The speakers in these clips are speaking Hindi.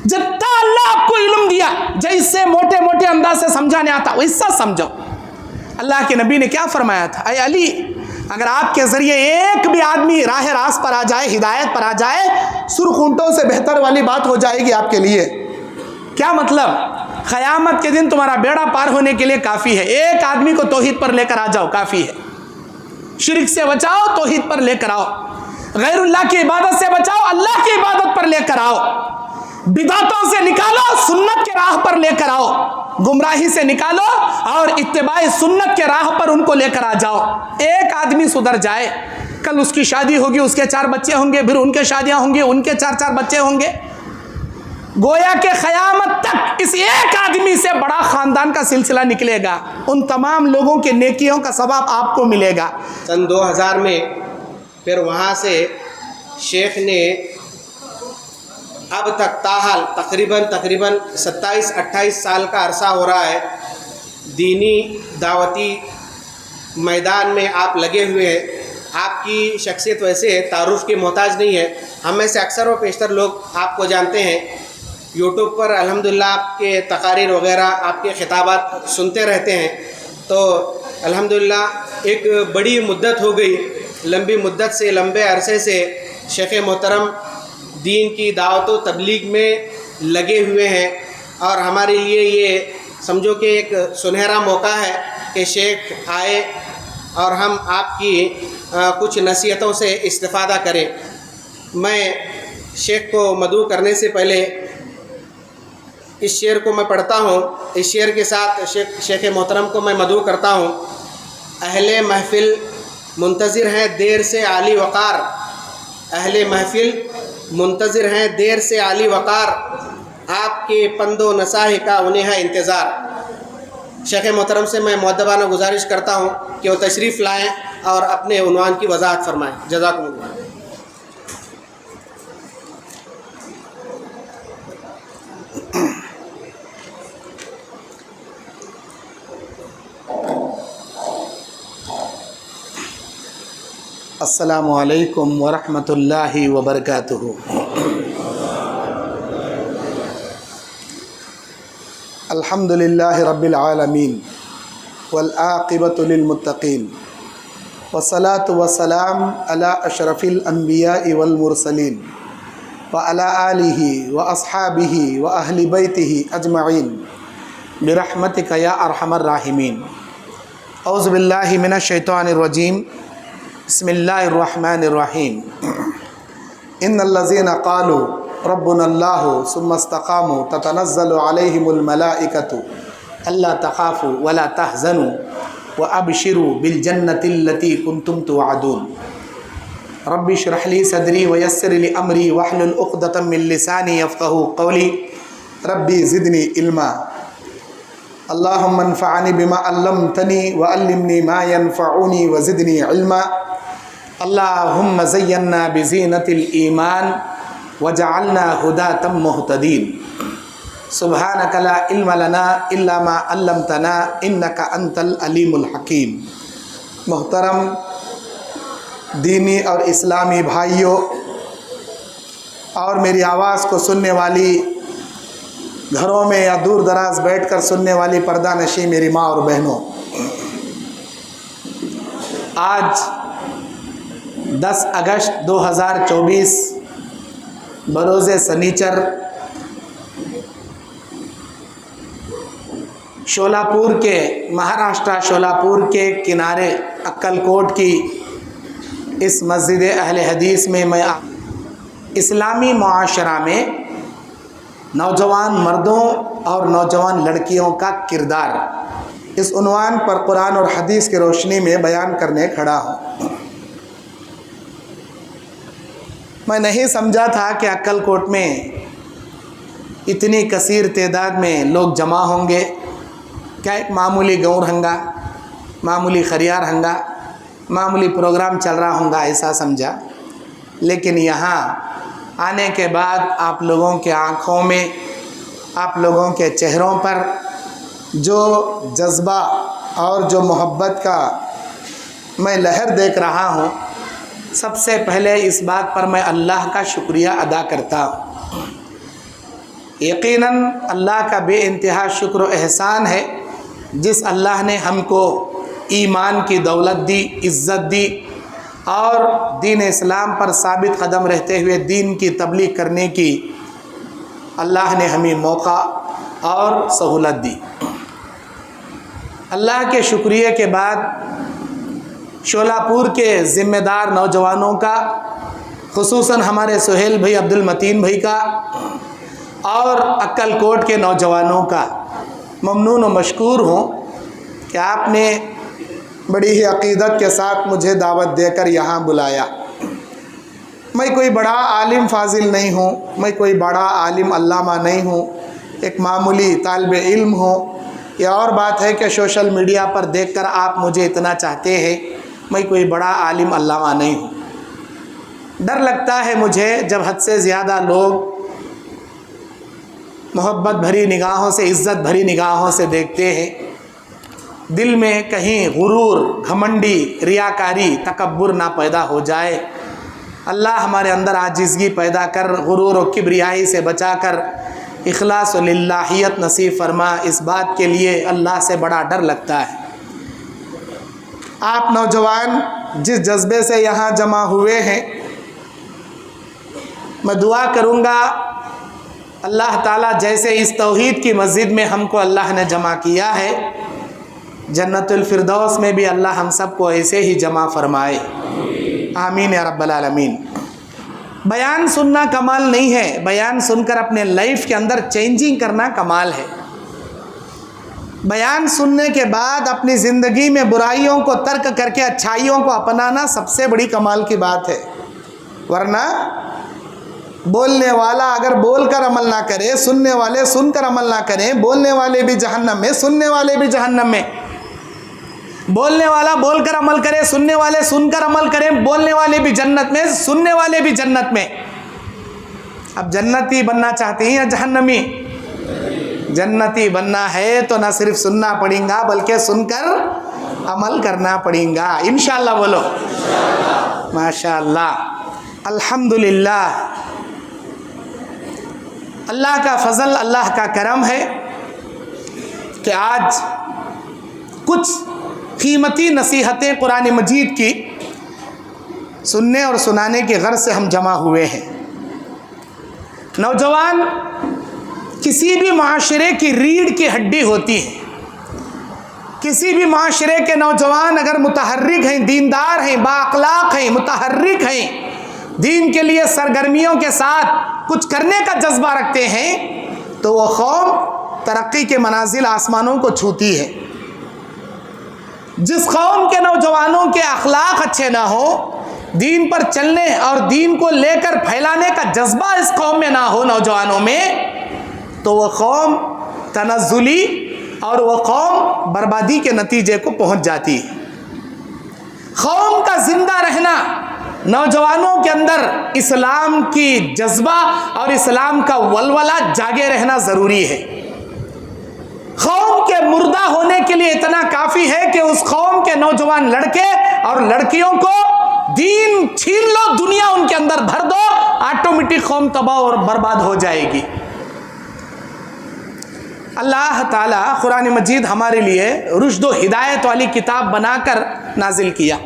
जितना अल्लाह आपको इल्म दिया, जैसे मोटे मोटे अंदाज से समझाने आता वैसा समझो। अल्लाह के नबी ने क्या फरमाया था, अय अली, अगर आपके ज़रिए एक भी आदमी राह रास्त पर आ जाए, हिदायत पर आ जाए, सुर्ख ऊंटों से बेहतर वाली बात हो जाएगी आपके लिए। क्या मतलब? क़यामत के दिन तुम्हारा बेड़ा पार होने के लिए काफ़ी है, एक आदमी को तौहीद पर लेकर आ जाओ, काफ़ी है। शिरक से बचाओ, तौहीद पर लेकर आओ। गैरुल्लाह की इबादत से बचाओ, अल्लाह की इबादत पर लेकर आओ। बिदातों से निकालो, सुन्नत के राह पर लेकर आओ। गुमराही से निकालो और इत्तिबाए सुन्नत के राह पर उनको लेकर आ जाओ। एक आदमी सुधर जाए, कल उसकी शादी होगी, उसके 4 बच्चे होंगे, फिर उनके शादियां होंगी, उनके 4-4 बच्चे होंगे। गोया के क़यामत तक इस एक आदमी से बड़ा ख़ानदान का सिलसिला निकलेगा। उन तमाम लोगों के नेकियों का सवाब आपको मिलेगा। सन 2000 में फिर वहाँ से शेख ने अब तक ताहाल तकरीबन 27-28 साल का अरसा हो रहा है, दीनी दावती मैदान में आप लगे हुए हैं। आपकी शख्सियत वैसे तारुफ की मोहताज नहीं है। हम में से अक्सर व पेशतर लोग आपको जानते हैं। यूट्यूब पर अल्हम्दुलिल्लाह आपके तकारीर वग़ैरह, आपके खिताबात सुनते रहते हैं। तो अल्हम्दुलिल्लाह एक बड़ी मुद्दत हो गई, लंबी मुद्दत से, लंबे अरसे से शेख मोहतरम दीन की दावत व तबलीग में लगे हुए हैं। और हमारे लिए ये समझो कि एक सुनहरा मौका है कि शेख आए और हम आपकी कुछ नसीहतों से इस्तिफ़ादा करें। मैं शेख को मदू करने से पहले इस शेर को मैं पढ़ता हूँ। इस शेर के साथ शेख मोहतरम को मैं मदू करता हूँ। अहले महफिल मुंतज़िर हैं देर से आली वक़ार, अहले महफिल मुंतज़िर हैं देर से आली वक़ार, आपके पंदो नसाह का उन्हें है इंतज़ार। शेख मोहतरम से मैं मुअद्दबाना गुजारिश करता हूँ कि वो तशरीफ़ लाएँ और अपने उन्वान की वज़ाहत फरमाएँ। जज़ाकुमुल्लाह। अस्सलामु अलैकुम वरहमतुल्लाहि वबरकातुहू। अल्हम्दुलिल्लाहि रब्बिल आलमीन वल आक़िबतु लिल मुत्तक़ीन वस्सलातु वस्सलाम अला अशरफिल अंबिया वल मुरसलीन व अला आलिहि व अस्हाबिहि व अहलि बैतिहि अजमईन बिरहमतिका या अरहमर राहिमीन। औज़ु बिल्लाहि मिनश शैतानिर रजीम। बिस्मिल्लाहिर्रहमानिर्रहीम। इन्नल्लज़ीना क़ालू रब्बुनल्लाहु सुम्मा इस्तक़ामू ततनज़्ज़लु अलैहिमुल मलाइकतु अल्ला तख़ाफ़ू वला तहज़नू व अबशिरू बिल जन्नतिल्लती कुन्तुम तुअदून। रब्बि इश्रह ली सदरी व यस्सिर ली अमरी वहलुल उक़दतम मिन लिसानी यफ़क़हू क़ौली। रब्बि ज़िदनी इल्मा। अल्लाहुम्मा अन्फ़अनी बिमा अल्लमतनी व अल्लिमनी मा यनफ़अनी व ज़िदनी इल्मा। अल्लाहुम्मा ज़य्यन्ना बिज़ीनतिल ईमान वजअलना हुदातम मुहतदीन। सुब्हानका ला इल्मा लना इल्ला मा अल्लमतना इन्नका अंतल अलीमुल हकीम। मोहतरम दीनी और इस्लामी भाइयों और मेरी आवाज़ को सुनने वाली, घरों में या दूर दराज बैठकर सुनने वाली पर्दा नशी मेरी माँ और बहनों, आज 10 अगस्त 2024 बरोज़े सनीचर शोलापुर के, महाराष्ट्र शोलापुर के किनारे अक्कलकोट की इस मस्जिद अहले हदीस में मैं इस्लामी मुआशरा में नौजवान मर्दों और नौजवान लड़कियों का किरदार, इस उन्वान पर कुरान और हदीस की रोशनी में बयान करने खड़ा हूँ। मैं नहीं समझा था कि अक्कलकोट में इतनी कसीर तादाद में लोग जमा होंगे। क्या एक मामूली गौर हंगा, मामूली खरियार हंगा, मामूली प्रोग्राम चल रहा होगा ऐसा समझा। लेकिन यहाँ आने के बाद आप लोगों के आँखों में, आप लोगों के चेहरों पर जो जज्बा और जो मोहब्बत का मैं लहर देख रहा हूँ, सबसे पहले इस बात पर मैं अल्लाह का शुक्रिया अदा करता हूँ। यकीनन अल्लाह का बेइंतहा शुक्र व एहसान है जिस अल्लाह ने हमको ईमान की दौलत दी, इज़्ज़त दी और दीन इस्लाम पर साबित कदम रहते हुए दीन की तबलीग करने की अल्लाह ने हमें मौका और सहूलत दी। अल्लाह के शुक्रिया के बाद शोलापुर के ज़िम्मेदार नौजवानों का, खुसूसन हमारे सुहेल भाई, अब्दुल मतीन भाई का और अक्कलकोट के नौजवानों का ममनून व मशकूर हूँ कि आपने बड़ी ही अक़ीदत के साथ मुझे दावत देकर यहाँ बुलाया। मैं कोई बड़ा आलिम फाजिल नहीं हूँ, मैं कोई बड़ा आलिम अल्लामा नहीं हूँ, एक मामूली तालिब इल्म हूँ। यह और बात है कि सोशल मीडिया पर देखकर आप मुझे इतना चाहते हैं, मैं कोई बड़ा आलिम अल्लामा नहीं हूँ। डर लगता है मुझे जब हद से ज़्यादा लोग मोहब्बत भरी निगाहों से, इज़्ज़त भरी निगाहों से देखते हैं, दिल में कहीं गुरूर, घमंडी, रियाकारी, तकब्बुर ना पैदा हो जाए। अल्लाह हमारे अंदर आजिज़गी पैदा कर, गुरूर और किब्रियाई से बचाकर इखलास व लिल्लाहियत नसीब फरमा। इस बात के लिए अल्लाह से बड़ा डर लगता है। आप नौजवान जिस जज्बे से यहाँ जमा हुए हैं, मैं दुआ करूँगा अल्लाह ताला जैसे इस तौहीद की मस्जिद में हमको अल्लाह ने जमा किया है, जन्नतुल फिरदौस में भी अल्लाह हम सबको ऐसे ही जमा फरमाए। आमीन या रब्बल आलमीन। बयान सुनना कमाल नहीं है, बयान सुनकर अपने लाइफ के अंदर चेंजिंग करना कमाल है। बयान सुनने के बाद अपनी ज़िंदगी में बुराइयों को तर्क करके अच्छाइयों को अपनाना सबसे बड़ी कमाल की बात है। वरना बोलने वाला अगर बोलकर अमल ना करे, सुनने वाले सुनकर अमल ना करें, बोलने वाले भी जहन्नम में, सुनने वाले भी जहन्नम में। बोलने वाला बोलकर अमल करे, सुनने वाले सुनकर अमल करें, बोलने वाले भी जन्नत में, सुनने वाले भी जन्नत में। अब जन्नती बनना चाहते हैं या जहन्नमी? जन्नती बनना है तो न सिर्फ सुनना पड़ेगा बल्कि सुनकर अमल करना पड़ेगा। इंशाअल्लाह बोलो माशाअल्लाह। अल्हम्दुलिल्लाह। अल्लाह का फजल, अल्लाह का करम है कि आज कुछ कीमती नसीहतें कुरान मजीद की सुनने और सुनाने की गर्ज से हम जमा हुए हैं। नौजवान किसी भी माशरे की रीढ़ की हड्डी होती है। किसी भी माशरे के नौजवान अगर मुतहर्रिक हैं, दीनदार हैं, बाअखलाक हैं, मुतहर्रिक हैं, दीन के लिए सरगर्मियों के साथ कुछ करने का जज्बा रखते हैं, तो वह कौम तरक्की के मनाजिल आसमानों को छूती है। जिस कौम के नौजवानों के अखलाक अच्छे ना हो, दीन पर चलने और दीन को लेकर फैलाने का जज्बा इस कौम में ना हो, नौजवानों में, तो वह कौम तनज़्ज़ुली और वह कौम बर्बादी के नतीजे को पहुंच जाती है। कौम का जिंदा रहना, नौजवानों के अंदर इस्लाम की जज्बा और इस्लाम का वलवला जागे रहना ज़रूरी है। कौम के मुर्दा होने के लिए इतना काफ़ी है कि उस कौम के नौजवान लड़के और लड़कियों को दीन छीन लो, दुनिया उनके अंदर भर दो, ऑटोमेटिक कौम तबाह और बर्बाद हो जाएगी। अल्लाह ताला कुरान मजीद हमारे लिए रुश्द व हिदायत वाली किताब बनाकर नाजिल किया।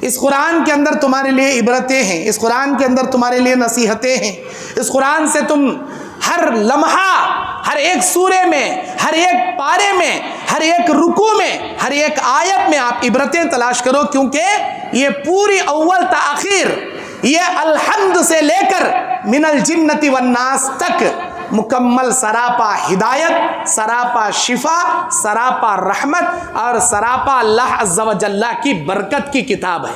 इस कुरान के अंदर तुम्हारे लिए इबरतें हैं, इस कुरान के अंदर तुम्हारे लिए नसीहतें हैं। इस कुरान से तुम हर लम्हा, हर एक सूरे में, हर एक पारे में, हर एक रुकू में, हर एक आयत में आप इबरतें तलाश करो, क्योंकि ये पूरी अव्वल ता आखिर, ये अलहम्द से लेकर मिनल जिन्नति वन्नास तक मुकम्मल सरापा हिदायत, सरापा शिफा, सरापा रहमत और सरापा अल्लाह अज़्ज़ा व जल्ला की बरकत की किताब है।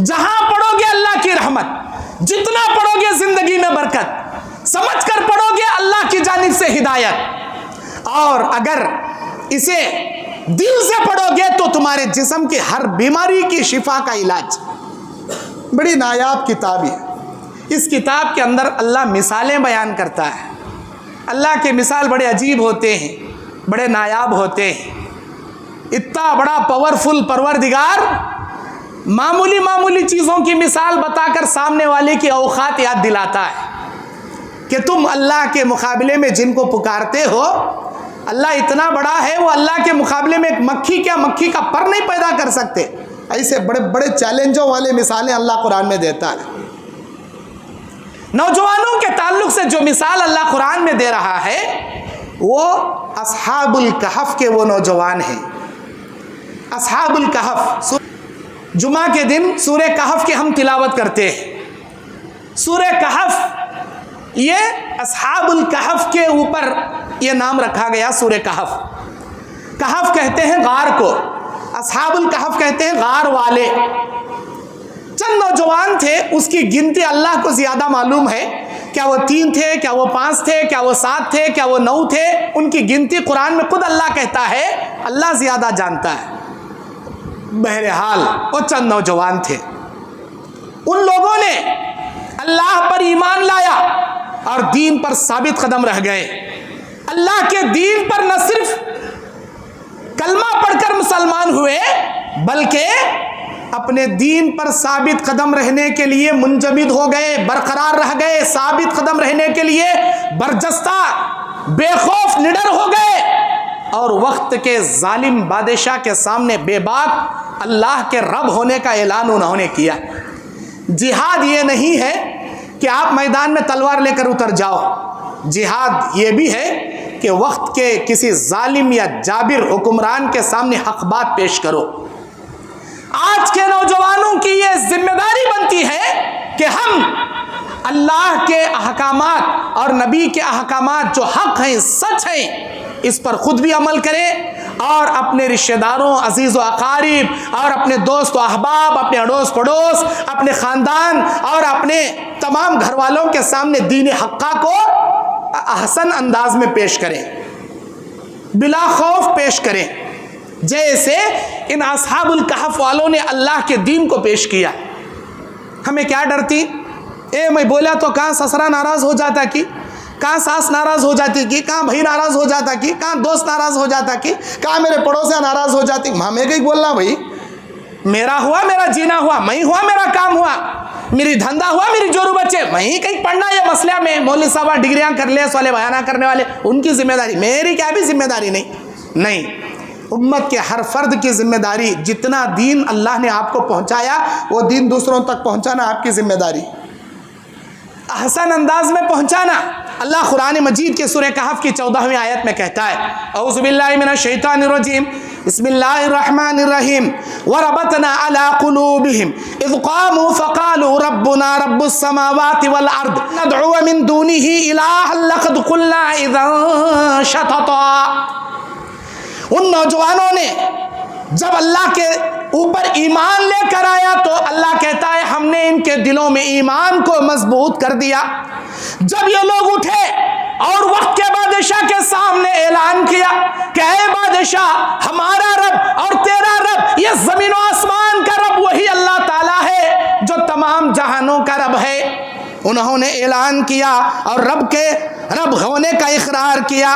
जहां पढ़ोगे अल्लाह की रहमत, जितना पढ़ोगे जिंदगी में बरकत, समझ कर पढ़ोगे अल्लाह की जानिब से हिदायत, और अगर इसे दिल से पढ़ोगे तो तुम्हारे जिस्म की हर बीमारी की शिफा का इलाज। बड़ी नायाब किताब है। इस किताब के अंदर अल्लाह मिसालें बयान करता है। अल्लाह के मिसाल बड़े अजीब होते हैं, बड़े नायाब होते हैं। इतना बड़ा पावरफुल परवरदिगार मामूली मामूली चीज़ों की मिसाल बताकर सामने वाले की औकात याद दिलाता है कि तुम अल्लाह के मुकाबले में जिनको पुकारते हो, अल्लाह इतना बड़ा है, वो अल्लाह के मुकाबले में एक मक्खी का पर नहीं पैदा कर सकते। ऐसे बड़े बड़े चैलेंजों वाले मिसालें अल्लाह कुरान में देता है। नौजवानों के ताल्लुक से जो मिसाल अल्लाह कुरान में दे रहा है वो अस्हाबुल कहफ के वो नौजवान हैं। अस्हाबुल कहफ, जुमा के दिन सूरे कहफ की हम तिलावत करते हैं। सूरे कहफ, ये अस्हाबुल कहफ के ऊपर ये नाम रखा गया सूरे कहफ। कहफ कहते हैं गार को, अस्हाबुल कहफ कहते हैं गार वाले। चंद नौजवान थे, उसकी गिनती अल्लाह को ज़्यादा मालूम है। क्या वो 3 थे, क्या वो 5 थे, क्या वो 7 थे, क्या वो 9 थे, उनकी गिनती कुरान में खुद अल्लाह कहता है, अल्लाह ज़्यादा जानता है। बहरहाल वो चंद नौजवान थे, उन लोगों ने अल्लाह पर ईमान लाया और दीन पर साबित कदम रह गए। अल्लाह के दीन पर न सिर्फ कलमा पढ़कर मुसलमान हुए, बल्कि अपने दीन पर साबित कदम रहने के लिए मुंजमिद हो गए, बरकरार रह गए। साबित कदम रहने के लिए बरजस्ता, बेखौफ, निडर हो गए और वक्त के जालिम बादशाह के सामने बेबाक अल्लाह के रब होने का ऐलान उन्होंने किया। जिहाद ये नहीं है कि आप मैदान में तलवार लेकर उतर जाओ, जिहाद ये भी है कि वक्त के किसी जालिम या जाबिर हुक्मरान के सामने हक बात पेश करो। आज के नौजवानों की ये जिम्मेदारी बनती है कि हम अल्लाह के अहकामात और नबी के अहकामात जो हक हैं, सच हैं, इस पर खुद भी अमल करें और अपने रिश्तेदारों, अजीज़ व अकारीब और अपने दोस्त व अहबाब, अपने अड़ोस पड़ोस, अपने ख़ानदान और अपने तमाम घर वालों के सामने दीन हक्का को अहसन अंदाज में पेश करें, बिला खौफ पेश करें, जैसे इन अस्हाबुल कहफ वालों ने अल्लाह के दीन को पेश किया। हमें क्या डर थी? मैं बोला तो कहाँ ससुरा नाराज़ हो जाता कि, कहाँ सास नाराज़ हो जाती कि, कहाँ भाई नाराज़ हो जाता कि, कहाँ दोस्त नाराज़ हो जाता कि, कहाँ मेरे पड़ोसियाँ नाराज़ हो जाती। मैं कहीं बोलना भाई, मेरा हुआ, मेरा जीना हुआ, मैं हुआ, मेरा काम हुआ, मेरी धंधा हुआ, मेरी जोरू बच्चे, मैं ही कहीं पढ़ना ये मसला में मौलवी साहब डिग्रियाँ कर ले वाले, बयाना करने वाले, उनकी जिम्मेदारी, मेरी क्या भी जिम्मेदारी नहीं। उम्मत के हर फर्द की जिम्मेदारी, जितना दीन अल्लाह ने आपको पहुंचाया वो दीन दूसरों तक पहुंचाना आपकी जिम्मेदारी, अहसन अंदाज में पहुंचाना। अल्लाह कुरान मजीद के सूरह कहफ की 14वीं आयत में कहता है, औज़ु बिल्लाहि मिनश शैतानिर रजीम, बिस्मिल्लाहिर रहमानिर रहीम, वरबतना अला कुलूबिहिम इज़ क़ामू फ़क़ालू रब्बुना रब्बुस समावाति वल अर्द नदअू मिन दूनिही इलाहन लक़द क़ुल्ना इज़न शतता। उन नौजवानों ने जब अल्लाह के ऊपर ईमान लेकर आया तो अल्लाह कहता है हमने इनके दिलों में ईमान को मजबूत कर दिया। जब ये लोग उठे और वक्त के बादशाह के सामने ऐलान किया कि ऐ बादशाह, हमारा रब और तेरा रब, ये जमीन और आसमान का रब वही अल्लाह ताला है जो तमाम जहानों का रब है। उन्होंने ऐलान किया और रब के रब होने का इकरार किया।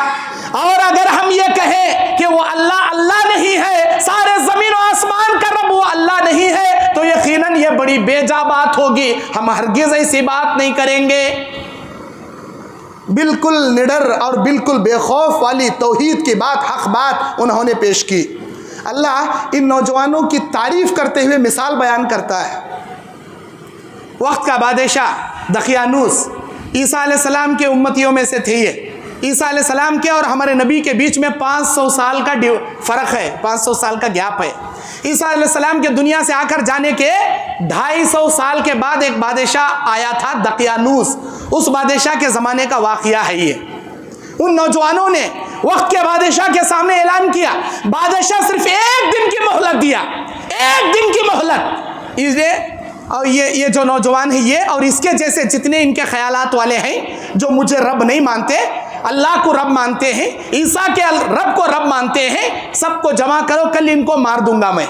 और अगर हम ये कहें कि वो अल्लाह अल्लाह नहीं है, सारे ज़मीन और आसमान का रब वो अल्लाह नहीं है, तो यकीनन ये बड़ी बेजा बात होगी। हम हरगिज़ ऐसी बात नहीं करेंगे। बिल्कुल निडर और बिल्कुल बेखौफ वाली तौहीद की बात, हक बात उन्होंने पेश की। अल्लाह इन नौजवानों की तारीफ़ करते हुए मिसाल बयान करता है। वक्त का बादशाह दकियानूस ईसा अलैहिस्सलाम के उम्मतियों में से थे। ये ईसा अलैहिस्सलाम के और हमारे नबी के बीच में 500 साल का फ़र्क है, 500 साल का गैप है। ईसा अलैहिस्सलाम के दुनिया से आकर जाने के 250 साल के बाद एक बादशाह आया था, दकियानूस। उस बादशाह के ज़माने का वाक़या है ये। उन नौजवानों ने वक्त के बादशाह के सामने ऐलान किया। बादशाह सिर्फ 1 दिन की मोहलत दिया, 1 दिन की मोहलत। इसलिए और ये जो नौजवान है ये और इसके जैसे जितने इनके ख्यालात वाले हैं जो मुझे रब नहीं मानते, अल्लाह को रब मानते हैं, ईसा के रब को रब मानते हैं, सबको जमा करो, कल इनको मार दूंगा मैं,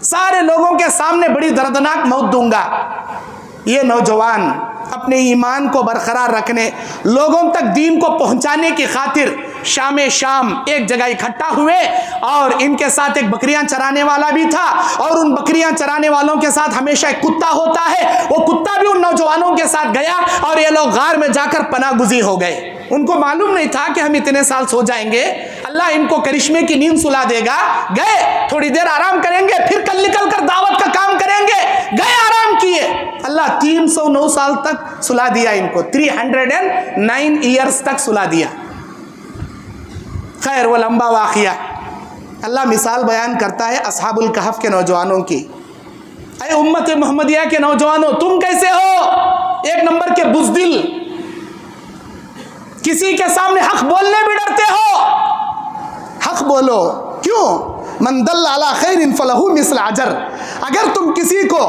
सारे लोगों के सामने बड़ी दर्दनाक मौत दूंगा। ये नौजवान अपने ईमान को बरकरार रखने, लोगों तक दीन को पहुंचाने की खातिर शाम एक जगह इकट्ठा हुए और इनके साथ एक बकरियां चराने वाला भी था और उन बकरियां चराने वालों के साथ हमेशा एक कुत्ता होता है। वो कुत्ता भी उन नौजवानों के साथ गया और ये लोग गार में जाकर पनागुजी हो गए। उनको मालूम नहीं था कि हम इतने साल सो जाएंगे, अल्लाह इनको करिश्मे की नींद सुला देगा। गए, थोड़ी देर आराम करेंगे, फिर कल निकल कर दावत का काम करेंगे। गए, आराम किए, अल्लाह 309 साल तक सुला दिया इनको, 309 ईयर्स तक सुला दिया। खैर, वो लंबा वाक़िया। अल्लाह मिसाल बयान करता है असहाबुल कहफ के नौजवानों की। अरे उम्मत मोहम्मदिया के नौजवानों, तुम कैसे हो? एक नंबर के बुज़दिल, किसी के सामने हक बोलने भी डरते हो। हक बोलो, क्यों? मन दल्ला अला खैरिन फलहू मिस्ल अजर। अगर तुम किसी को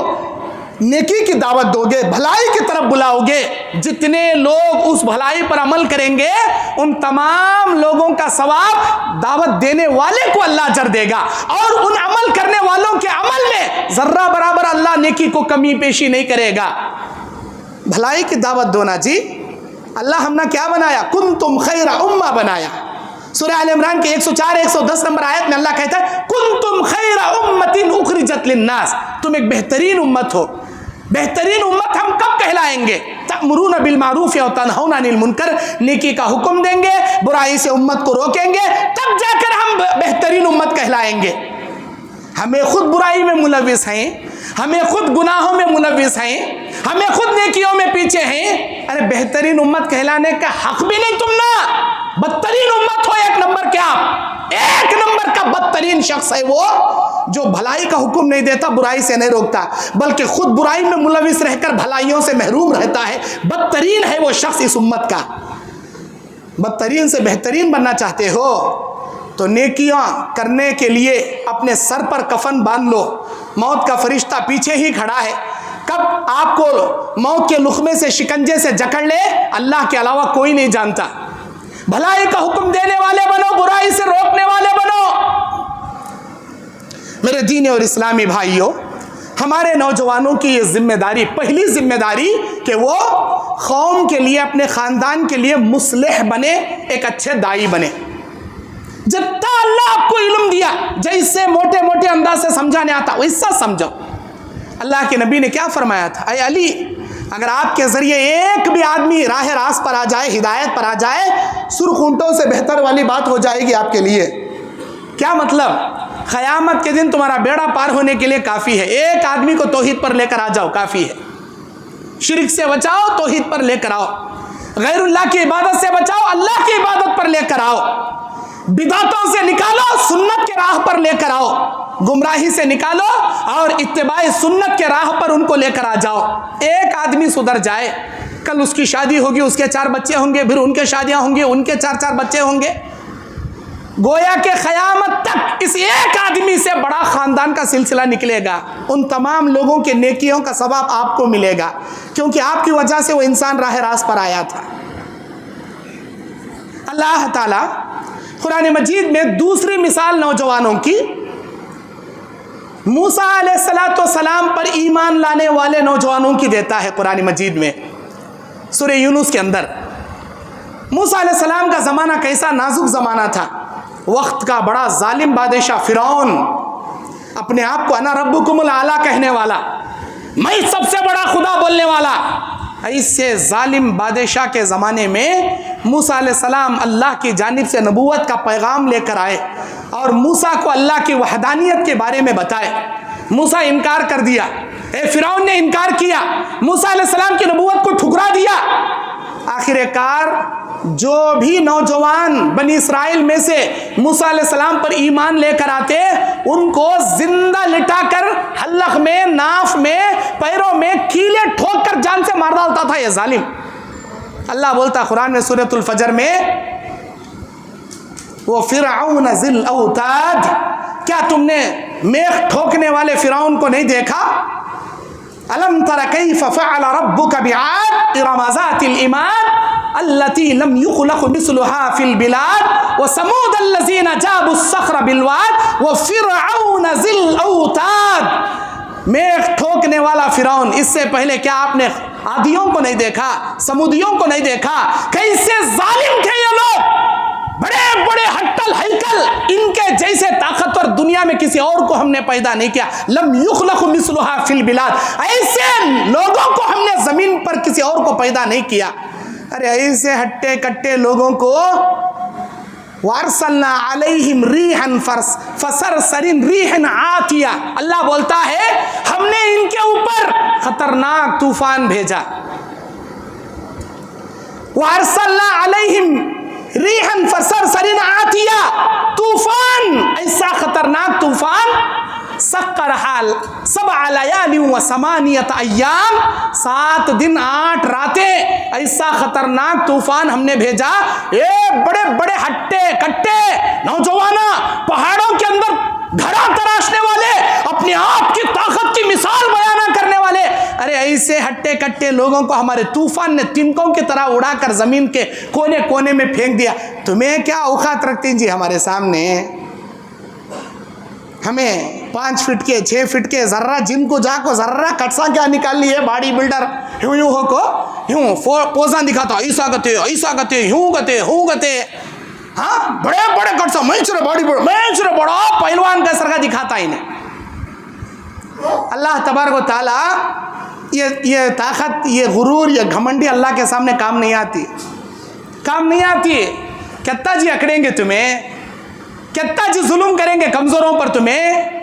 नेकी की दावत दोगे, भलाई की तरफ बुलाओगे, जितने लोग उस भलाई पर अमल करेंगे उन तमाम लोगों का सवाब दावत देने वाले को अल्लाह अजर देगा और उन अमल करने वालों के अमल में जर्रा बराबर अल्लाह नेकी को कमी पेशी नहीं करेगा। भलाई की दावत दो ना जी। अल्लाह हमने क्या बनाया? कुंतुम खैरा उम्मा बनाया। सूरह आल इमरान के 104-110 नंबर आयत में अल्लाह कहता है कुंतुम खैरा उम्मतिन उखरिजत लिन्नास, तुम एक बेहतरीन उम्मत हो। बेहतरीन उम्मत हम कब कहलाएंगे? तअमुरून बिल मारूफ व तनहौना अनिल मुनकर, नेकी का हुक्म देंगे, बुराई से उम्मत को रोकेंगे, तब जाकर हम बेहतरीन उम्मत कहलाएंगे। हमें खुद बुराई में मुलविस हैं, हमें खुद गुनाहों में मुलविस हैं, हमें खुद नेकियों में पीछे हैं। अरे बेहतरीन उम्मत कहलाने का हक भी नहीं तुम ना। बदतरीन उम्मत हो, एक नंबर के आप, एक नंबर का बदतरीन शख्स है वो जो भलाई का हुक्म नहीं देता, बुराई से नहीं रोकता, बल्कि खुद बुराई में मुलविस रहकर भलाइयों से महरूम रहता है। बदतरीन है वो शख्स इस उम्मत का। बदतरीन से बेहतरीन बनना चाहते हो तो नेकियां करने के लिए अपने सर पर कफन बांध लो। मौत का फरिश्ता पीछे ही खड़ा है, कब आपको मौत के लुक़मे से, शिकंजे से जकड़ ले, अल्लाह के अलावा कोई नहीं जानता। भलाई का हुक्म देने वाले बनो, बुराई से रोकने वाले बनो। मेरे दीनी और इस्लामी भाइयों, हमारे नौजवानों की ये जिम्मेदारी, पहली जिम्मेदारी कि वो कौम के लिए, अपने ख़ानदान के लिए मुस्लिह बने, एक अच्छे दाई बने। जितना अल्लाह आपको इल्म दिया, जैसे मोटे मोटे अंदाज से समझाने आता वैसा समझो। अल्लाह के नबी ने क्या फरमाया था? अय अली, अगर आपके ज़रिए एक भी आदमी राह रास्त पर आ जाए, हिदायत पर आ जाए, सुर्ख ऊंटों से बेहतर वाली बात हो जाएगी आपके लिए। क्या मतलब? क़यामत के दिन तुम्हारा बेड़ा पार होने के लिए काफ़ी है, एक आदमी को तौहीद पर लेकर आ जाओ, काफ़ी है। शिरक से बचाओ, तौहीद पर लेकर आओ। गैरुल्लाह की इबादत से बचाओ, अल्लाह की इबादत पर लेकर आओ। बिदातों से निकालो, सुन्नत के राह पर लेकर आओ। गुमराही से निकालो और इत्तिबाए सुन्नत के राह पर उनको लेकर आ जाओ। एक आदमी सुधर जाए, कल उसकी शादी होगी, उसके 4 बच्चे होंगे, फिर उनके शादियां होंगी, उनके 4-4 बच्चे होंगे। गोया के क़यामत तक इस एक आदमी से बड़ा ख़ानदान का सिलसिला निकलेगा। उन तमाम लोगों के नेकियों का सवाब आपको मिलेगा, क्योंकि आपकी वजह से वो इंसान राह रास्त पर आया था। अल्लाह ताला कुरान मजीद में दूसरी मिसाल नौजवानों की, मूसा अलैहिस्सलाम पर ईमान लाने वाले नौजवानों की देता है कुरान मजीद में, सूरह यूनुस के अंदर। मूसा अलैहिस्सलाम का ज़माना कैसा नाजुक ज़माना था। वक्त का बड़ा जालिम बादशाह फ़िरौन, अपने आप को अना रब्बुकुमुल आला कहने वाला, मैं सबसे बड़ा खुदा बोलने वाला, ऐसे जालिम बादशाह के ज़माने में मूसा अलैहिस्सलाम अल्लाह की जानिब से नबूवत का पैगाम लेकर आए और मूसा को अल्लाह की वहदानियत के बारे में बताए। मूसा इनकार कर दिया, फ़िरौन ने इनकार किया, मूसा अलैहिस्सलाम की नबूवत को ठुकरा दिया। आखिरकार जो भी नौजवान बनी इस्राइल में से मूसा अलैहिस्सलाम पर ईमान लेकर आते, उनको जिंदा लिटाकर हल्लक में, नाफ में, पैरों में कीले ठोक कर जान से मार डालता था ये जालिम। अल्लाह बोलता कुरान में सूरतुल फजर में, वो फ़िरऔन ज़िल औताद, क्या तुमने मेख ठोकने वाले फ़िरौन को नहीं देखा? अलम तरा कैफ़ फ़अल रब्बुका बिआद इरम ज़ातिल इमाद अल्लती लम युख़लक़ मिस्लुहा फ़िल बिलाद व समूद अल्लज़ीना जाबुस सख़्र बिल वाद व फ़िरऔन ज़िल औताद। मेख ठोकने वाला फ़िरौन, इससे पहले क्या आपने आदियों को नहीं देखा, समुदियों को नहीं देखा? कैसे जालिम थे ये लोग, बड़े दुनिया में किसी और को हमने पैदा नहीं किया। लम युखलक़ मिस्लुहा फिल बिलाद, ऐसे लोगों को हमने जमीन पर किसी और को पैदा नहीं किया। अरे ऐसे हट्टे कट्टे लोगों को वारसलना अलैहिम रीहन फसरसरिन रीहन आतिया, अल्लाह बोलता है हमने इनके ऊपर खतरनाक तूफान भेजा। वारसलना अलैहिम रीहन फसरसरिन आतिया, तूफान, ऐसा खतरनाक तूफान, सक्कर हाल सब लयाली व समानियत अय्याम, 7 दिन 8 रातें, ऐसा खतरनाक तूफान हमने भेजा। ये बड़े बड़े हट्टे कट्टे नौजवाना पहाड़ों के अंदर घड़ा तराशने वाले, अपने आप की ताकत की मिसाल बयाना करने वाले, अरे ऐसे हट्टे कट्टे लोगों को हमारे तूफान ने तिनकों की तरह उड़ाकर जमीन के कोने कोने में फेंक दिया। तुम्हें क्या औकात रखती जी हमारे सामने? हमें 5 फीट के 6 फीट के जर्रा जिनको जाको जर्रा कटसा क्या निकाल लिए बॉडी बिल्डर यूं यूं हो को यूं पोजा दिखाता, ऐसा गते यूं गते, हाँ बड़े बड़े कटसा मैचुरे बॉडी बिल्डर, मैचुरे बड़ा पहलवान का सरका दिखाता इन्हें। अल्लाह तबारक व तआला ये ताकत, ये गुरूर, ये घमंडी अल्लाह के सामने काम नहीं आती। कितना जी अकड़ेंगे तुम्हें, कितना जी जुल्म करेंगे कमजोरों पर तुम्हें।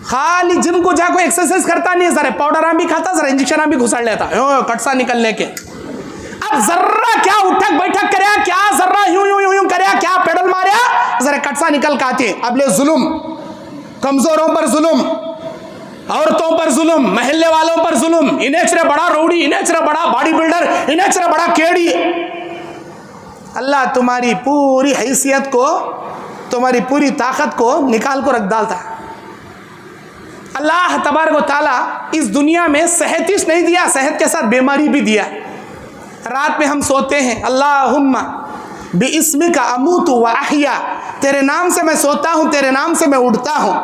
खाली जिनको जाको एक्सरसाइज करता नहीं, जरा पाउडर भी खाता, जरा इंजेक्शन भी घुसाड़ लेता कटसा निकलने के। अब जर्रा क्या उठक बैठक करे, क्या जर्रा यूं यूं यूं यूं करे, क्या पेडल मारे, जरा कटसा निकल के आते। अब ले जुल्म, कमजोरों पर जुल्म, औरतों पर जुल्म, महल्ले वालों पर जुल्म, इन्हें चरे बड़ा रौड़ी, इन्हें चरे बड़ा बॉडी बिल्डर, इन्हें चरे बड़ा केड़ी। अल्लाह तुम्हारी पूरी हैसियत को, तुम्हारी पूरी ताकत को निकाल को रख डालता। अल्लाह तबारक व तआला इस दुनिया में सेहत ही नहीं दिया, सेहत के साथ बीमारी भी दिया। रात में हम सोते हैं, अल्लाहुम्मा बिइस्मिका अमूतु व अहया, तेरे नाम से मैं सोता हूँ, तेरे नाम से मैं उठता हूँ।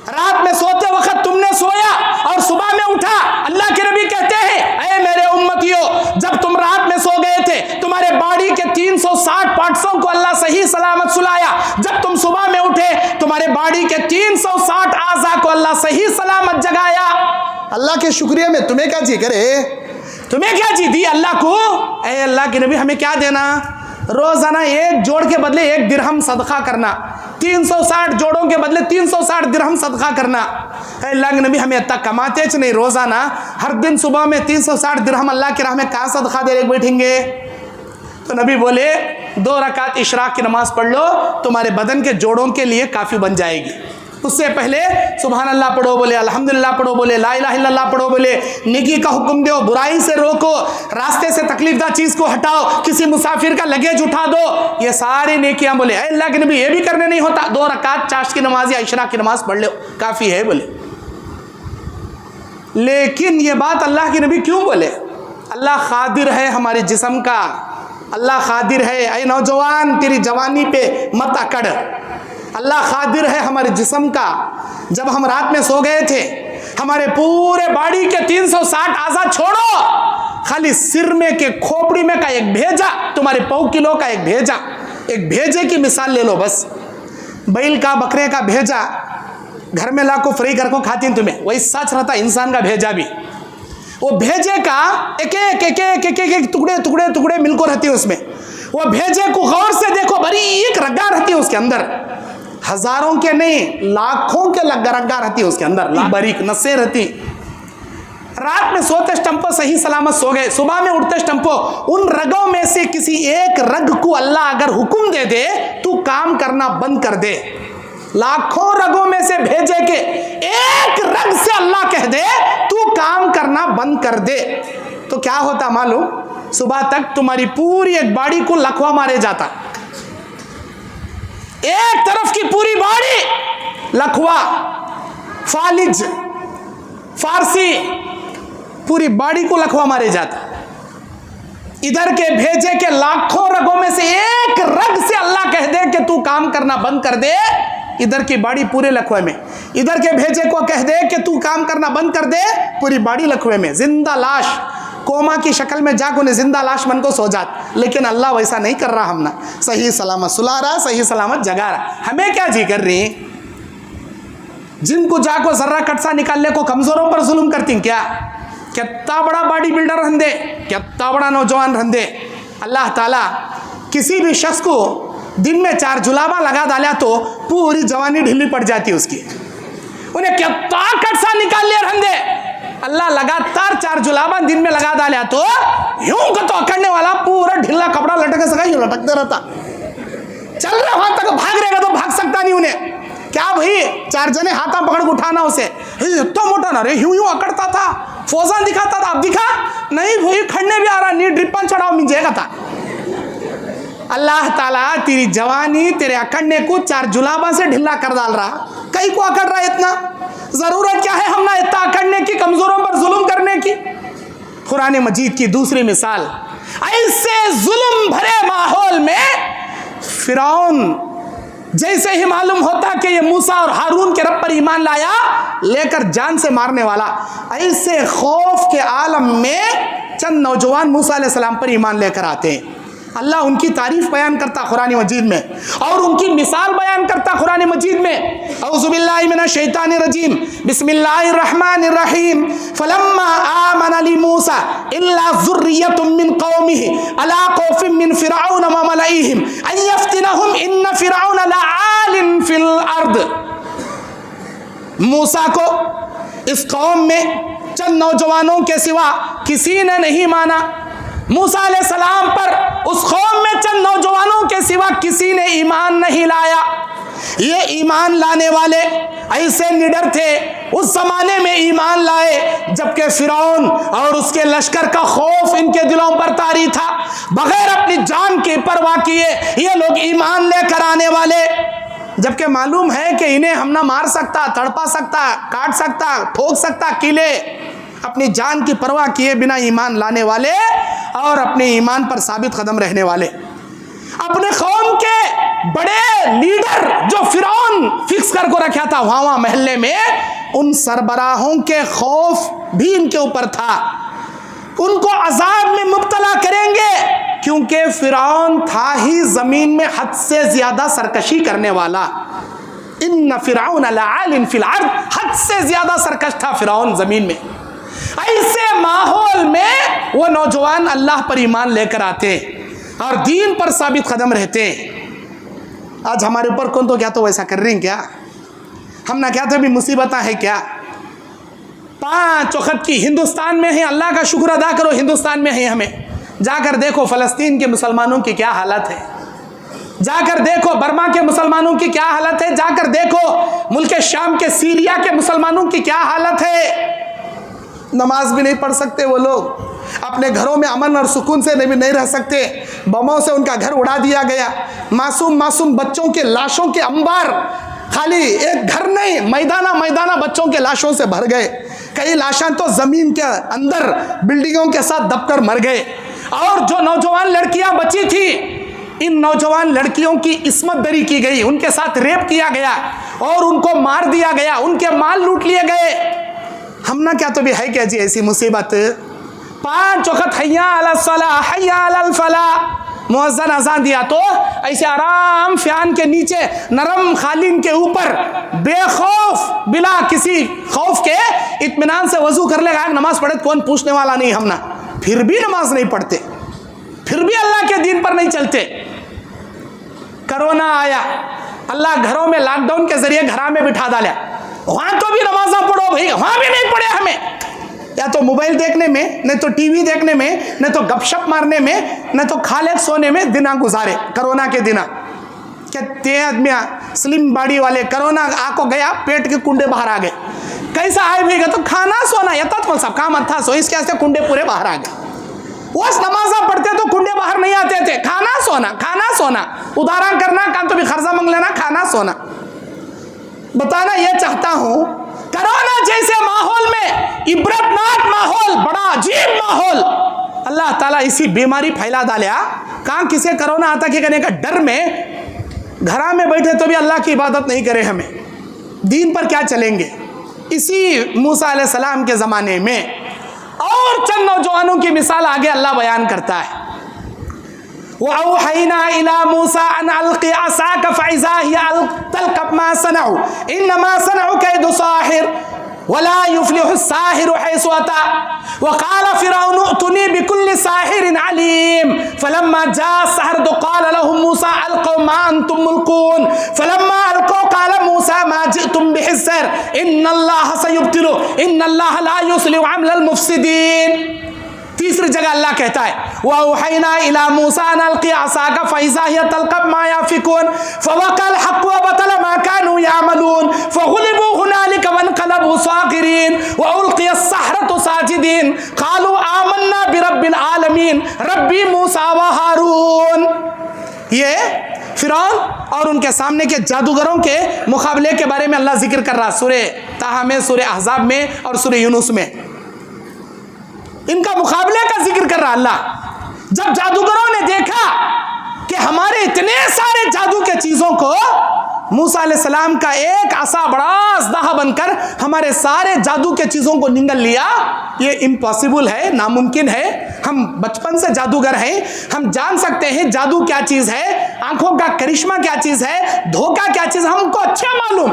रात में सोते वक्त तुमने सोया और सुबह में उठा, अल्लाह के नबी कहते हैं ऐ मेरे उम्मतियों, जब तुम रात में सो गए थे तुम्हारे बॉडी के 360 पार्ट्सों को अल्लाह सही सलामत सुलाया। जब तुम सुबह में उठे तुम्हारे बॉडी के 360 आज़ा को अल्लाह सही सलामत जगाया। अल्लाह के शुक्रिया में तुम्हें क्या जी करे, तुम्हें क्या जी दी अल्लाह को। ऐ अल्लाह के नबी हमें क्या देना, रोजाना 1 जोड़ के बदले 1 दिरहम सदका करना, 360 जोड़ों के बदले 360 दिरहम सदका करना। अल्लाह के नबी हमें इतना कमाते च नहीं, रोजाना हर दिन सुबह में 360 दिरहम अल्लाह की राह में कहाँ सदका दे बैठेंगे। तो नबी बोले 2 रकात इशराक की नमाज पढ़ लो, तुम्हारे बदन के जोड़ों के लिए काफ़ी बन जाएगी। उससे पहले सुभान अल्लाह पढ़ो बोले, अल्हम्दुलिल्लाह पढ़ो बोले, ला इलाहा इल्लल्लाह पढ़ो बोले, नेकी का हुक्म दो, बुराई से रोको, रास्ते से तकलीफदा चीज़ को हटाओ, किसी मुसाफिर का लगेज उठा दो, ये सारी नेकियां बोले। अल्लाह के नबी ये भी करने नहीं होता, 2 रकात चाश की नमाज या इशराक की नमाज पढ़ लो काफ़ी है बोले। लेकिन ये बात अल्लाह के नबी क्यों बोले? अल्लाह खादिर है हमारे जिस्म का, अल्लाह खादिर है। ऐ नौजवान तेरी जवानी पे मत अकड़, अल्लाह खादिर है हमारे जिस्म का। जब हम रात में सो गए थे हमारे पूरे बॉडी के 360 आज़ा छोड़ो, खाली सिर में के खोपड़ी में का एक भेजा, तुम्हारे पौ किलो का एक भेजा, एक भेजे की मिसाल ले लो बस। बैल का बकरे का भेजा घर में लाको फ्री कर को खाती तुम्हें, वही सच रहता इंसान का भेजा भी। वो भेजे का एक एक एक एक एक एक टुकड़े टुकड़े टुकड़े मिलकर रहती है उसमें। वो भेजे को गौर से देखो, बड़ी एक रग्गा रहती है उसके अंदर, हजारों के नहीं लाखों के रग्गा रहती है उसके अंदर, बारीक नसें रहती। रात में सोते स्टंपो सही सलामत सो गए, सुबह में उठते स्टंपो, उन रगों में से किसी एक रग को अल्लाह अगर हुक्म दे दे तू काम करना बंद कर दे, लाखों रगों में से भेजे के एक रग से अल्लाह कह दे तू काम करना बंद कर दे, तो क्या होता मालूम? सुबह तक तुम्हारी पूरी एक बॉडी को लखवा मारे जाता, एक तरफ की पूरी बॉडी लखवा, फालिज, फारसी, पूरी बॉडी को लखवा मारे जाता। इधर के भेजे के लाखों रगों में से एक रग से अल्लाह कह दे कि तू काम करना बंद कर दे, इधर की बॉडी पूरे लखवे में। इधर के भेजे को कह दे कि तू काम करना बंद कर दे, पूरी बॉडी लखवे में। जिंदा लाश कोमा की शक्ल में जाकर उन्हें जिंदा लाश बन को सो जात, लेकिन अल्लाह वैसा नहीं कर रहा, हमना सही सलामत सुला रहा, सही सलामत जगा रहा। हमें क्या जी कर रही, जिनको जाको जर्रा कटसा निकालने को कमजोरों पर जुल्म करती क्या? कितना बड़ा बॉडी बिल्डर रहंदे, कितना बड़ा नौजवान रहंदे, अल्लाह ताला किसी भी शख्स को दिन में 4 जुलाबा लगा डाला तो पूरी जवानी ढीली पड़ जाती उसकी। उन्हें कितना कटसा निकाल लिया रहंदे, अल्लाह लगातार 4 जुलाबा दिन में लगा डाला तो यूं को तो अकड़ने वाला पूरा ढीला कपड़ा लटक सका, यूं लटकते रहता, चल रहा वहां तक भाग रहेगा तो भाग सकता नहीं। उन्हें क्या भाई 4 जने हाथा पकड़ के उठाना उसे, इतना मोटा ना रे, यूं यूं अकड़ता था, फौजान दिखाता था, अब दिखा नहीं भाई, खड़ने भी आ रहा नहीं, ड्रिपन चढ़ाओ मिल जाएगा था। अल्लाह ताला तेरी जवानी तेरे अकड़ने को 4 जुलाबा से ढिल्ला कर डाल रहा, कहीं को अकड़ रहा है इतना? जरूरत क्या है हमने इतना अकड़ने की, कमजोरों पर जुल्म करने की? कुरान मजीद की दूसरी मिसाल, ऐसे जुल्म भरे माहौल में फिरौन जैसे ही मालूम होता कि ये मूसा और हारून के रब पर ईमान लाया, लेकर जान से मारने वाला, ऐसे खौफ के आलम में चंद नौजवान मूसा अलैहि सलाम पर ईमान लेकर आते हैं। अल्लाह उनकी तारीफ बयान करता कुरान मजीद में और उनकी मिसाल बयान करता कुरान मजीद में। औज़ु बिल्लाहि मिनश शैतानिर रजीम, बिस्मिल्लाहिर रहमानिर रहीम। फलम्मा आमन लि मूसा इल्ला ज़ुर्रिय्यतुम मिन कौमिही अला खौफिन मिन फिरऔन व मलाइहिम अन यफ्तिनहुम इन्न फिरऔन लआलिन फिल अर्द। मूसा को इस कौम में चंद नौजवानों के सिवा किसी ने नहीं माना। मूसा अलैहि सलाम पर उस कौम में चंद नौजवानों के सिवा किसी ने ईमान नहीं लाया। ये ईमान लाने वाले ऐसे निडर थे, उस जमाने में ईमान लाए जबकि फिरौन और उसके लश्कर का खौफ इनके दिलों पर तारी था। बगैर अपनी जान की परवाह किए ये लोग ईमान लेकर आने वाले, जबकि मालूम है कि इन्हें हम ना मार सकता, तड़पा सकता, काट सकता, ठोक सकता किले। अपनी जान की परवाह किए बिना ईमान लाने वाले और अपने ईमान पर साबित कदम रहने वाले, अपने कौम के बड़े लीडर जो फिरौन फिक्स कर को रखा था वहां महल्ले में, उन सरबराहों के खौफ भी इनके ऊपर था, उनको अजाब में मुब्तला करेंगे, क्योंकि फिरौन था ही जमीन में हद से ज्यादा सरकशी करने वाला। इन्न फिरौन लआलिन फिल अर्द, हद से ज्यादा सरकश था फिरौन जमीन में। ऐसे माहौल में वो नौजवान अल्लाह पर ईमान लेकर आते और दीन पर साबित कदम रहते। आज हमारे ऊपर कौन तो क्या तो वैसा कर रहे हैं क्या? हम ना क्या तो भी मुसीबत है क्या? 5 वक्त की हिंदुस्तान में है, अल्लाह का शुक्र अदा करो हिंदुस्तान में है। हमें जाकर देखो फ़लस्तीन के मुसलमानों की क्या हालत है, जाकर देखो बर्मा के मुसलमानों की क्या हालत है, जाकर देखो मुल्क शाम के सीरिया के मुसलमानों की क्या हालत है। नमाज भी नहीं पढ़ सकते वो लोग, अपने घरों में अमन और सुकून से नहीं रह सकते, बमों से उनका घर उड़ा दिया गया। मासूम मासूम बच्चों के लाशों के अंबार, खाली एक घर नहीं, मैदाना बच्चों के लाशों से भर गए। कई लाशें तो जमीन के अंदर बिल्डिंगों के साथ दबकर मर गए। और जो नौजवान लड़कियां बची थी, इन नौजवान लड़कियों की इस्मत दरी की गई, उनके साथ रेप किया गया और उनको मार दिया गया, उनके माल लूट लिए गए। हम ना क्या तो भी है क्या जी ऐसी मुसीबत? 5 वक्त हैया अला सलाह हैया अल फलाह, मुअज्जिन अज़ान दिया तो ऐसे आराम फैन के नीचे नरम खालिन के ऊपर बेखौफ बिला किसी खौफ के इत्मीनान से वजू कर लेगा, नमाज पढ़े कौन पूछने वाला नहीं। हम ना फिर भी नमाज नहीं पढ़ते, फिर भी अल्लाह के दीन पर नहीं चलते। कोरोना आया, अल्लाह घरों में लॉकडाउन के जरिए घरा में बिठा डाला, वहां तो भी नमाजा पढ़ो भाई, वहां भी नहीं पढ़े हमें। या तो मोबाइल देखने में, नहीं तो टीवी देखने में, नहीं तो गपशप मारने में, नहीं तो खाले सोने में दिना गुजारे। कोरोना के दिना कितने आदमी स्लिम बॉडी वाले कोरोना आको गया, पेट के कुंडे बाहर आ गए। कैसा आए भैया? तो खाना सोना ये तो सब काम अच्छा सो, इसके ऐसे कुंडे पूरे बाहर आ गए। वो नमाजा पढ़ते तो कुंडे बाहर नहीं आते थे। खाना सोना, उदाहरण करना काम तो भी खर्चा मांग लेना, खाना सोना। बताना ये चाहता हूं, कोरोना जैसे माहौल में, इबरतनाक माहौल, बड़ा अजीब माहौल, अल्लाह ताला इसी बीमारी फैला डाला। कहाँ किसे कोरोना आता कि कहने का डर में घरा में बैठे तो भी अल्लाह की इबादत नहीं करे, हमें दीन पर क्या चलेंगे। इसी मूसा अलैहिस्सलाम के ज़माने में और चंद नौजवानों की मिसाल आगे अल्लाह बयान करता है। वअौहैना इला मूसा अन अलक़ि असाक फ़इज़ा हिया तल्क़फ़ मा सनअू इन्नमा सनअू कैदु साहिर वला युफ़्लिहु साहिरु हैसु अता वक़ाल फ़िरऔन उतुनी बिकुल्लि साहिरिन अलीम फ़लम्मा जाअ अस्सहरतु क़ाल लहुम मूसा अलक़ौ मा अंतुम मुल्क़ून फ़लम्मा अलक़ौ क़ाल मूसा मा जिअतुम बिहिस्सर इन्नल्लाह सयुब्तिलु इन्नल्लाह ला युस्लिहु अमलल मुफ़्सिदीन। तीसरी जगह अल्लाह कहता है वअौहैना इला मूसा अन अलक़ि असाक फ़इज़ा हिया तल्क़फ़ मा याफ़िकून फ़वक़अल हक़्क़ु वबतल मा कानू यामलून फ़ग़ुलिबू हुनालिक वन्क़लबू साग़िरीन वउल्क़िय अस्सहरतु साजिदीन क़ालू आमन्ना बिरब्बिल आलमीन रब्बी मूसा व हारून। ये फिरौन और उनके सामने के जादूगरों के मुकाबले के बारे में अल्लाह जिक्र कर रहा है सूरह ताहा में, सूरह अहज़ाब में और सूरह यूनुस में। इनका मुकाबले का जिक्र कर रहा अल्लाह। जब जादूगरों ने देखा कि हमारे इतने सारे जादू के चीजों को मूसा अलैहिस्सलाम का एक असा बड़ा अज़दहा बनकर हमारे सारे जादू के चीजों को निगल लिया, ये इम्पॉसिबल है, नामुमकिन है। हम बचपन से जादूगर हैं, हम जान सकते हैं जादू क्या चीज है, आंखों का करिश्मा क्या चीज है, धोखा क्या चीज, हमको अच्छा मालूम।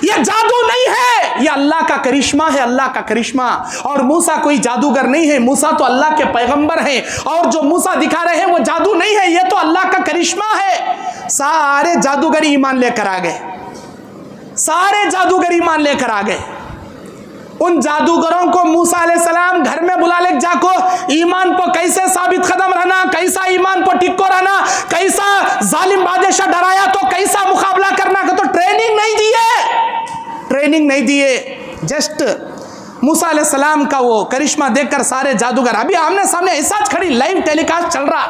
ये जादू नहीं है, ये अल्लाह का करिश्मा है, अल्लाह का करिश्मा। और मूसा कोई जादूगर नहीं है, मूसा तो अल्लाह के पैगंबर हैं, और जो मूसा दिखा रहे हैं वो जादू नहीं है, ये तो अल्लाह का करिश्मा है। सारे जादूगर ईमान लेकर आ गए, सारे जादूगर ईमान लेकर आ गए। उन जादूगरों को मूसा अलैहिस्सलाम घर में बुला ले जाको, ईमान पर कैसे साबित कदम रहना, कैसा ईमान पर टिक्को रहना, कैसा जालिम बादशाह डराया तो कैसा मुकाबला करना का तो ट्रेनिंग नहीं दिए, ट्रेनिंग नहीं दिए। जस्ट मूसा अलैहिस्सलाम का वो करिश्मा देखकर सारे जादूगर अभी आमने सामने ऐसा खड़ी, लाइव टेलीकास्ट चल रहा,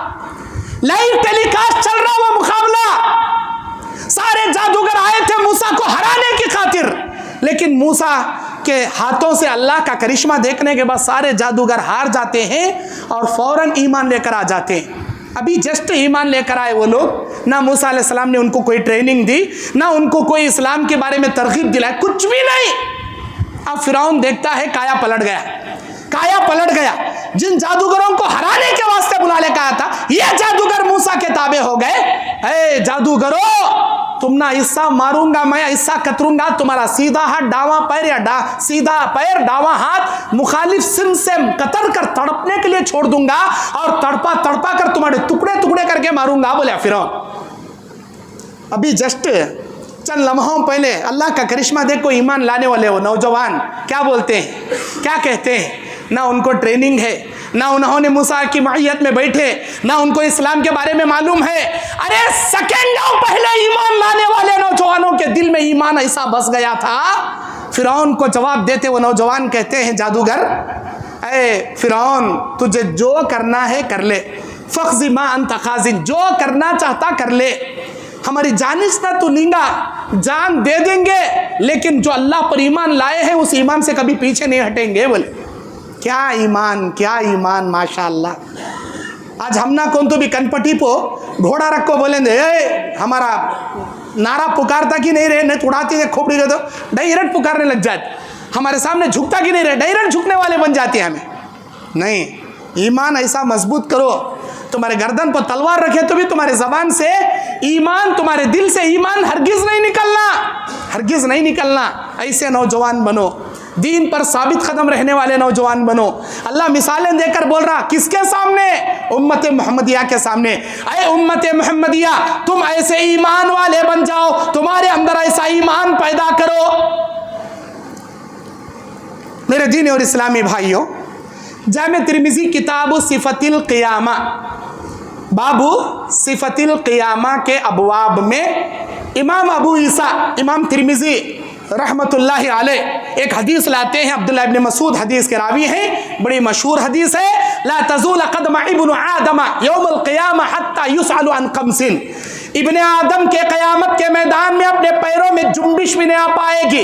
लाइव टेलीकास्ट चल रहा वो मुकाबला। सारे जादूगर आए थे मूसा को हराने की खातिर, लेकिन मूसा के हाथों से अल्लाह का करिश्मा देखने के बाद सारे जादूगर हार जाते हैं और फौरन ईमान लेकर आ जाते हैं। अभी जस्ट ईमान लेकर आए वो लोग, ना मूसा अलैहिस्सलाम ने उनको कोई ट्रेनिंग दी, ना उनको कोई इस्लाम के बारे में तरगीब दिलाई, कुछ भी नहीं। अब फिरौन देखता है काया पलट गया, काया पलट गया। जिन जादूगरों को हराने के वास्ते बुला लेकर आया था, ये जादूगर मूसा के ताबे हो गए। ए जादूगरों, तुम ना हिस्सा मारूंगा मैं, हिस्सा कतरूंगा, तुम्हारा सीधा हाथ डावा पैर या सीधा पैर डावा हाथ मुखालिफ सिन से कतर कर तड़पने के लिए छोड़ दूंगा और तड़पा तड़पा कर तुम्हारे टुकड़े टुकड़े करके मारूंगा, बोले फिरौन। अभी जस्ट चंद लम्हों पहले अल्लाह का करिश्मा देखो ईमान लाने वाले वो नौजवान क्या बोलते हैं, क्या कहते हैं। ना उनको ट्रेनिंग है, ना उन्होंने मूसा की माहियत में बैठे, ना उनको इस्लाम के बारे में मालूम है। अरे सेकेंडों पहले ईमान लाने वाले नौजवानों के दिल में ईमान ऐसा बस गया था। फिरौन को जवाब देते वो नौजवान कहते हैं जादूगर, ए फिरौन तुझे जो करना है कर ले, फ़ख़्ज़ि मा अंत ख़ाज़िन, जो करना चाहता कर ले, हमारी जानिश ना तू लींगा, जान दे देंगे, लेकिन जो अल्लाह पर ईमान लाए हैं उस ईमान से कभी पीछे नहीं हटेंगे। बोले क्या ईमान, क्या ईमान, माशाअल्लाह। आज हम ना कौन तो भी कनपटी पो घोड़ा रखो बोलेंगे, हमारा नारा पुकारता कि नहीं रहे, नहीं उड़ाती है खोपड़ी के तो डायरेक्ट पुकारने लग जाते, हमारे सामने झुकता कि नहीं रहे, डायरेक्ट झुकने वाले बन जाते हैं हमें। नहीं, ईमान ऐसा मजबूत करो, तुम्हारे गर्दन पर तलवार रखे तो भी तुम्हारे जबान से ईमान, तुम्हारे दिल से ईमान हरगिज नहीं निकलना, हरगिज नहीं निकलना। ऐसे नौजवान बनो, दीन पर साबित कदम रहने वाले नौजवान बनो। अल्लाह मिसालें देकर बोल रहा किसके सामने, उम्मत मोहम्मदिया के सामने। अरे उम्मत मोहम्मदिया, तुम ऐसे ईमान वाले बन जाओ, तुम्हारे अंदर ऐसा ईमान पैदा करो। मेरे दीन और इस्लामी भाइयों, जामे तिरमिजी किताब सिफतिल क़ियामा, बाबू सिफतिल क़ियामा के अबवाब में इमाम अबू ईसा, इमाम तिरमिजी रहमतुल्लाहि अलैह एक हदीस लाते हैं। अब्दुल्लाह इब्न मसूद हदीस के रावी हैं, बड़ी मशहूर हदीस है। ला तज़ूल क़दम इब्न आदम यौमल क़ियामा हत्ता युसअलु अन ख़म्सिन। इब्ने आदम के क़यामत के मैदान में अपने पैरों में जुम्बिश भी नहीं आ पाएगी।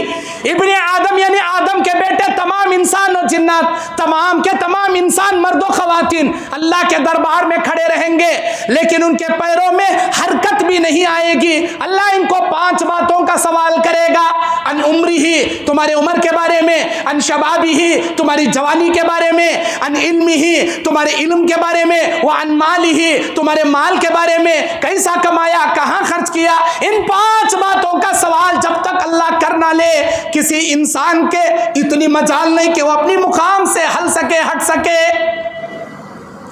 इब्ने आदम यानी आदम के बेटे तमाम इंसान और जिन्नात, तमाम के तमाम इंसान मर्द व ख़वातीन अल्लाह के दरबार में खड़े रहेंगे, लेकिन उनके पैरों में हरकत भी नहीं आएगी। अल्लाह इनको 5 बातों का सवाल करेगा। अन उम्री ही, तुम्हारे उम्र के बारे में, अन शबाबी ही, तुम्हारी जवानी के बारे में, अन इल्मी ही, तुम्हारे इल्म के बारे में, व अन माली ही, तुम्हारे माल के बारे में, कैसा कमाया, कहाँ खर्च किया। इन 5 बातों का सवाल जब तक अल्लाह कर ना ले, किसी इंसान के इतनी मजाल नहीं कि वो अपनी मुकाम से हल सके, हट सके।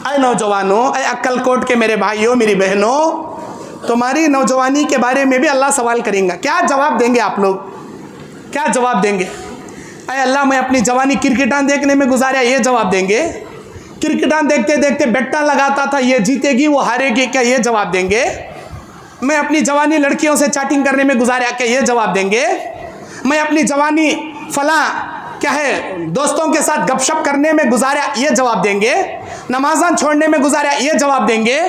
ऐ नौजवानों, ऐ अक्कलकोट के मेरे भाइयों, मेरी बहनों, तुम्हारी नौजवानी के बारे में भी अल्लाह सवाल करेगा। क्या जवाब देंगे आप लोग? क्या जवाब देंगे? अरे अल्लाह, मैं अपनी जवानी क्रिकेटान देखने में गुजारा, ये जवाब देंगे। क्रिकेटान देखते देखते बेट्टा लगाता था, ये जीतेगी वो हारेगी, क्या ये जवाब देंगे? मैं अपनी जवानी लड़कियों से चैटिंग करने में गुजारा, क्या ये जवाब देंगे? मैं अपनी जवानी फला क्या है दोस्तों के साथ गपशप करने में गुजारा, ये जवाब देंगे? नमाज़ां छोड़ने में गुजारा, ये जवाब देंगे?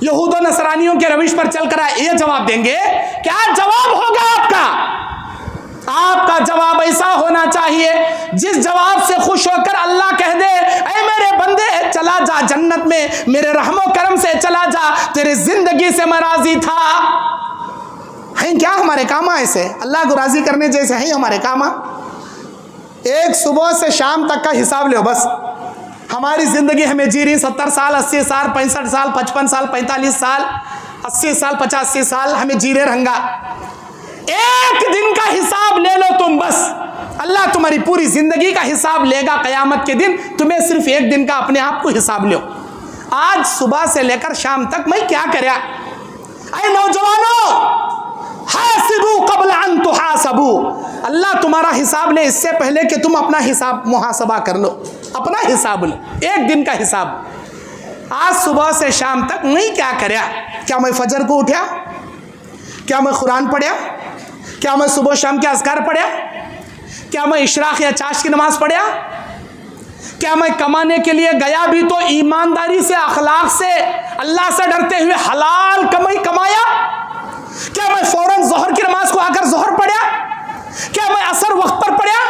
यहूद और नसरानियों के रविश पर चल कर आए, ये जवाब देंगे? क्या जवाब होगा आपका? आपका जवाब ऐसा होना चाहिए जिस जवाब से खुश होकर अल्लाह कह दे, ऐ मेरे बंदे चला जा जन्नत में, मेरे रहमो करम से चला जा, तेरे जिंदगी से मैं राजी था। हैं क्या हमारे काम ऐसे? अल्लाह को राजी करने जैसे हैं हमारे काम? एक सुबह से शाम तक का हिसाब लो बस। हमारी जिंदगी हमें जी रही 70 साल, 80 साल, 65 साल, 55 साल, 45 साल, 80 साल, 85 साल हमें जीरे रहंगा। एक दिन का हिसाब ले लो तुम बस, अल्लाह तुम्हारी पूरी जिंदगी का हिसाब लेगा क़यामत के दिन। तुम्हें सिर्फ एक दिन का अपने आप को हिसाब लो। आज सुबह से लेकर शाम तक मैं क्या कराया? अरे नौजवानों, हासिबू क़ब्ल अन तुहासबू, अल्लाह तुम्हारा हिसाब ले इससे पहले कि तुम अपना हिसाब मुहासबा कर लो। अपना हिसाब लो, एक दिन का हिसाब। आज सुबह से शाम तक मैं क्या कराया? क्या मैं फजर को उठा? क्या मैं कुरान पढ़ा? क्या मैं सुबह शाम के अज़कार पढ़ा? क्या मैं इशराक़ या चाश की नमाज़ पढ़ा? क्या मैं कमाने के लिए गया भी तो ईमानदारी से, अखलाक से, अल्लाह से डरते हुए हलाल कमाई कमाया? क्या मैं फ़ौरन ज़ोहर की नमाज को आकर ज़ोहर पढ़ा? क्या मैं असर वक्त पर पढ़ा?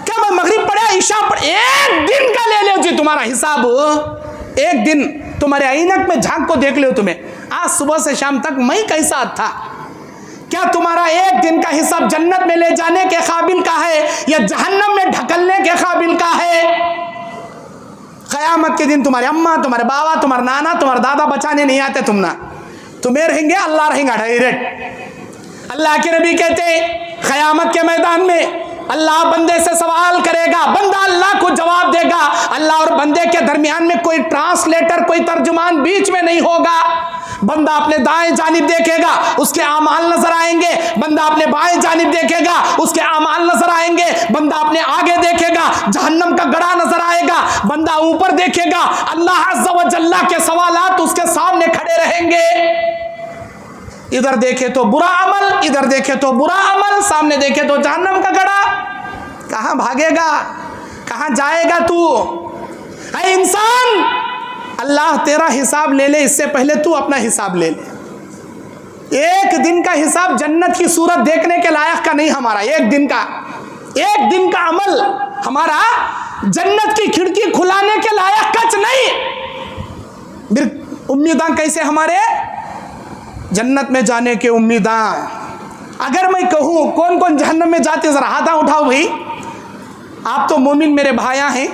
क्या मैं मगरिब पढ़ा, ईशा पढ़ा? एक दिन का ले लो जी तुम्हारा हिसाब। एक दिन तुम्हारे ऐनक में झांक को देख लो तुम्हें, आज सुबह से शाम तक मैं कैसा था? क्या तुम्हारा एक दिन का हिसाब जन्नत में ले जाने के काबिल का है या जहन्नम में ढकलने के काबिल का है? क़यामत के दिन तुम्हारे अम्मा, तुम्हारे बाबा, तुम्हारे नाना, तुम्हारे दादा बचाने नहीं आते तुम्हें रहेंगे, अल्लाह रहेगा डायरेक्ट। अल्लाह के नबी कहते हैं क़यामत के मैदान में अल्लाह बंदे से सवाल करेगा, बंदा अल्लाह को जवाब देगा। अल्लाह और बंदे के दरमियान में कोई ट्रांसलेटर, कोई तर्जुमान बीच में नहीं होगा। बंदा अपने दाएं जानिब देखेगा, उसके आमाल नजर आएंगे। बंदा अपने बाएं जानिब देखेगा, उसके आमाल नजर आएंगे। बंदा अपने आगे देखेगा, जहन्नम का गड़ा नजर आएगा। बंदा ऊपर देखेगा, अल्लाह अज़्ज़ा व जल्ला के सवालात उसके सामने खड़े रहेंगे। इधर देखे तो बुरा अमल, इधर देखे तो बुरा अमल, सामने देखे तो जहन्नम का गड़ा। कहाँ भागेगा, कहाँ जाएगा तू? ऐ इंसान, अल्लाह तेरा हिसाब ले ले, इससे पहले तू अपना हिसाब ले ले। एक दिन का हिसाब जन्नत की सूरत देखने के लायक का नहीं हमारा। एक दिन का अमल हमारा जन्नत की खिड़की खुलाने के लायक कच नहीं। उम्मीदां कैसे हमारे जन्नत में जाने के उम्मीदां? अगर मैं कहूँ कौन कौन जहन्नम में जाते, जरा हाथा उठाओ भाई। आप तो मोमिन मेरे भाया हैं।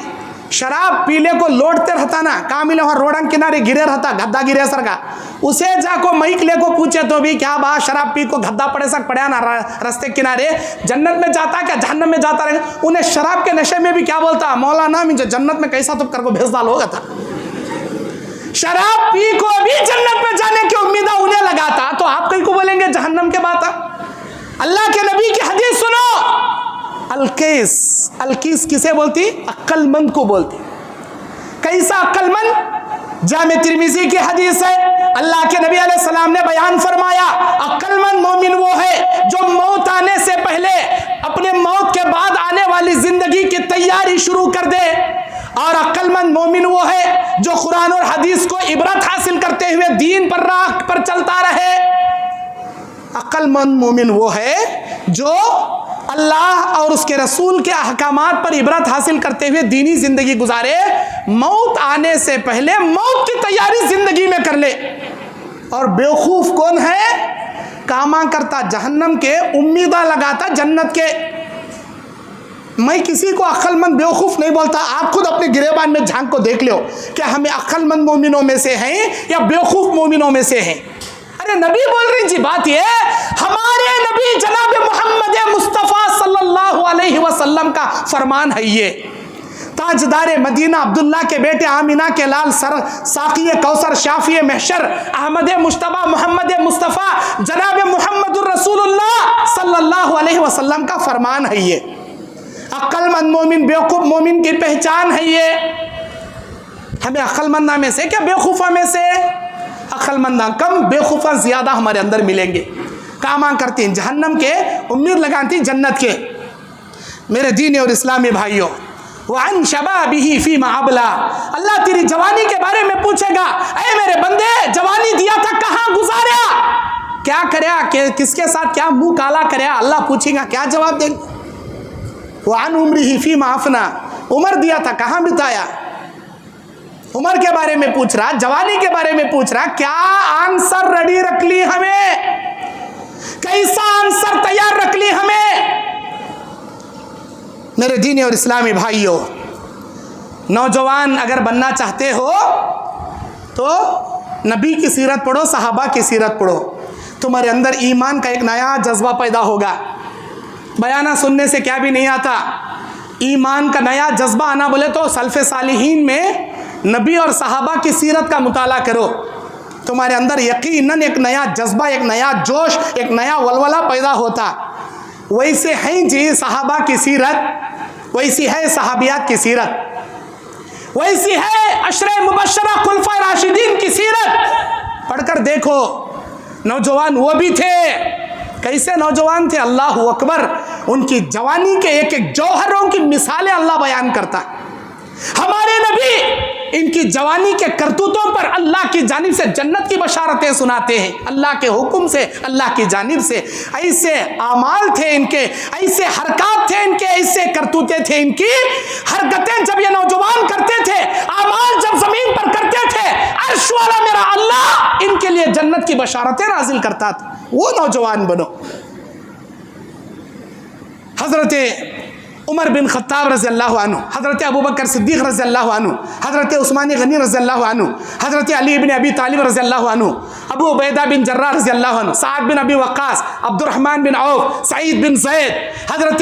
शराब पीले को लौटते रहता ना, कहाँ मिले वहाँ रोडन किनारे गिरे रहता, गद्दा गिरे सर का। उसे जाको मैक ले को पूछे तो भी क्या बात, शराब पी को गद्दा पड़े सक पड़ा ना रास्ते किनारे, जन्नत में जाता क्या जहन्नम में जाता रहेगा? उन्हें शराब के नशे में भी क्या बोलता, मौलाना मुझे जन्नत में कैसा तो कर को भेज डाल होगा था। शराब पी को भी जन्नत में जाने की उम्मीद उन्हें लगाता, तो आप कहीं को बोलेंगे जहन्नम के बात? अल्लाह के नबी की हदीस सुनो। अलकीस किसे बोलती? अक्लमंद को बोलती। कैसा अक्लमंद? जामे तिर्मिज़ी की हदीस है, अल्लाह के नबी अलैहिस्सलाम ने बयान फरमाया, अक्लमंद मोमिन वो है जो मौत आने से पहले अपने मौत के बाद आने वाली जिंदगी की तैयारी शुरू कर दे। और अक्लमंद मोमिन वो है जो कुरान और हदीस को इबरत हासिल करते हुए दीन पर राह पर चलता रहे। अक्लमंद मोमिन वो है जो अल्लाह और उसके रसूल के अहकामात पर इबरत हासिल करते हुए दीनी ज़िंदगी गुजारे, मौत आने से पहले मौत की तैयारी ज़िंदगी में कर ले। और बेवकूफ़ कौन है? कामा करता जहन्नम के, उम्मीदा लगाता जन्नत के। मैं किसी को अक्लमंद बेवकूफ़ नहीं बोलता, आप खुद अपने गिरेबान में झांक को देख लो, क्या हमें अक्लमंद मोमिनों में से हैं या बेवकूफ़ मोमिनों में से हैं? अरे नबी बोल रही जी, बात ये हमारे नबी जनाब मोहम्मद मुस्तफ़ा सल्लल्लाहु अलैहि वसल्लम का फरमान है। ये ताजदार मदीना, अब्दुल्ला के बेटे, आमिना के लाल, सर साक़ी कौसर, शाफ़ी महशर, अहमद मुश्तबा मोहम्मद मुस्तफ़ा जनाब मोहम्मदुर रसूलुल्लाह सल्लल्लाहु अलैहि वसल्लम का फरमान है। ये अक्लमंद मोमिन बेवकूफ़ मोमिन की पहचान है। ये हमें अक्लमंदा में से क्या बेवकूफ़ा में से? अक्लमंदा कम, बेवकूफ़ा ज़्यादा हमारे अंदर मिलेंगे। कामा करती हैं जहन्नम के, उम्मीद लगाती जन्नत के। मेरे दीन और इस्लामी भाइयों, वअन शबाबिही फीमा अबला, अल्लाह तेरी जवानी के बारे में पूछेगा, ऐ मेरे बंदे जवानी दिया था कहाँ गुजारा, क्या करया, किसके साथ क्या मुंह काला करया, अल्लाह पूछेगा, क्या जवाब देंगे? वअन उम्रिही फीमा अफना, उम्र दिया था कहाँ बिताया, उम्र के बारे में पूछ रहा, जवानी के बारे में पूछ रहा। क्या आंसर रेडी रख ली हमें? कैसा आंसर तैयार रख ली हमें? मेरे दीनी और इस्लामी भाइयों, नौजवान अगर बनना चाहते हो तो नबी की सीरत पढ़ो, सहाबा की सीरत पढ़ो, तुम्हारे अंदर ईमान का एक नया जज्बा पैदा होगा। बयाना सुनने से क्या भी नहीं आता, ईमान का नया जज्बा आना बोले तो सल्फ़े सालिहीन में नबी और सहाबा की सीरत का मुताला करो, तुम्हारे अंदर यकीनन एक नया जज्बा, एक नया जोश, एक नया वलवला पैदा होता। वैसे है जी सहाबा की सीरत, वैसी है सहाबियात की सीरत, वैसी है अशरे मुबश्शरा खुलफा राशिदीन की सीरत। पढ़कर देखो, नौजवान वो भी थे, कैसे नौजवान थे, अल्लाह अकबर। उनकी जवानी के एक एक जौहरों की मिसालें अल्लाह बयान करता। हमारे नबी इनकी जवानी के करतूतों पर अल्लाह की जानिब से जन्नत की बशारतें सुनाते हैं, अल्लाह के हुक्म से, अल्लाह की जानिब से। ऐसे आमाल थे इनके, ऐसे हरकत थे इनके, ऐसे करतूते थे इनकी। हरकतें जब ये नौजवान करते थे, आमाल जब जमीन पर करते थे, अर्श वाला मेरा अल्लाह इनके लिए जन्नत की बशारतें नाजिल करता था। वो नौजवान बनो। हजरत उमर बिन खत्ताब रज़ी अल्लाह अन्हु, हज़रत अबू बकर सिद्दीक़ रज़ी अल्लाह अन्हु, हज़रत उस्मान गनी रज़ी अल्लाह अन्हु, हज़रत अली बिन अबी तालिब रज़ी अल्लाह अन्हु, अबू उबैदा बिन जर्राह रज़ी अल्लाह अन्हु, साद बिन अबी वक्कास, अब्दुर्रहमान बिन औफ, सईद बिन ज़ैद, हज़रत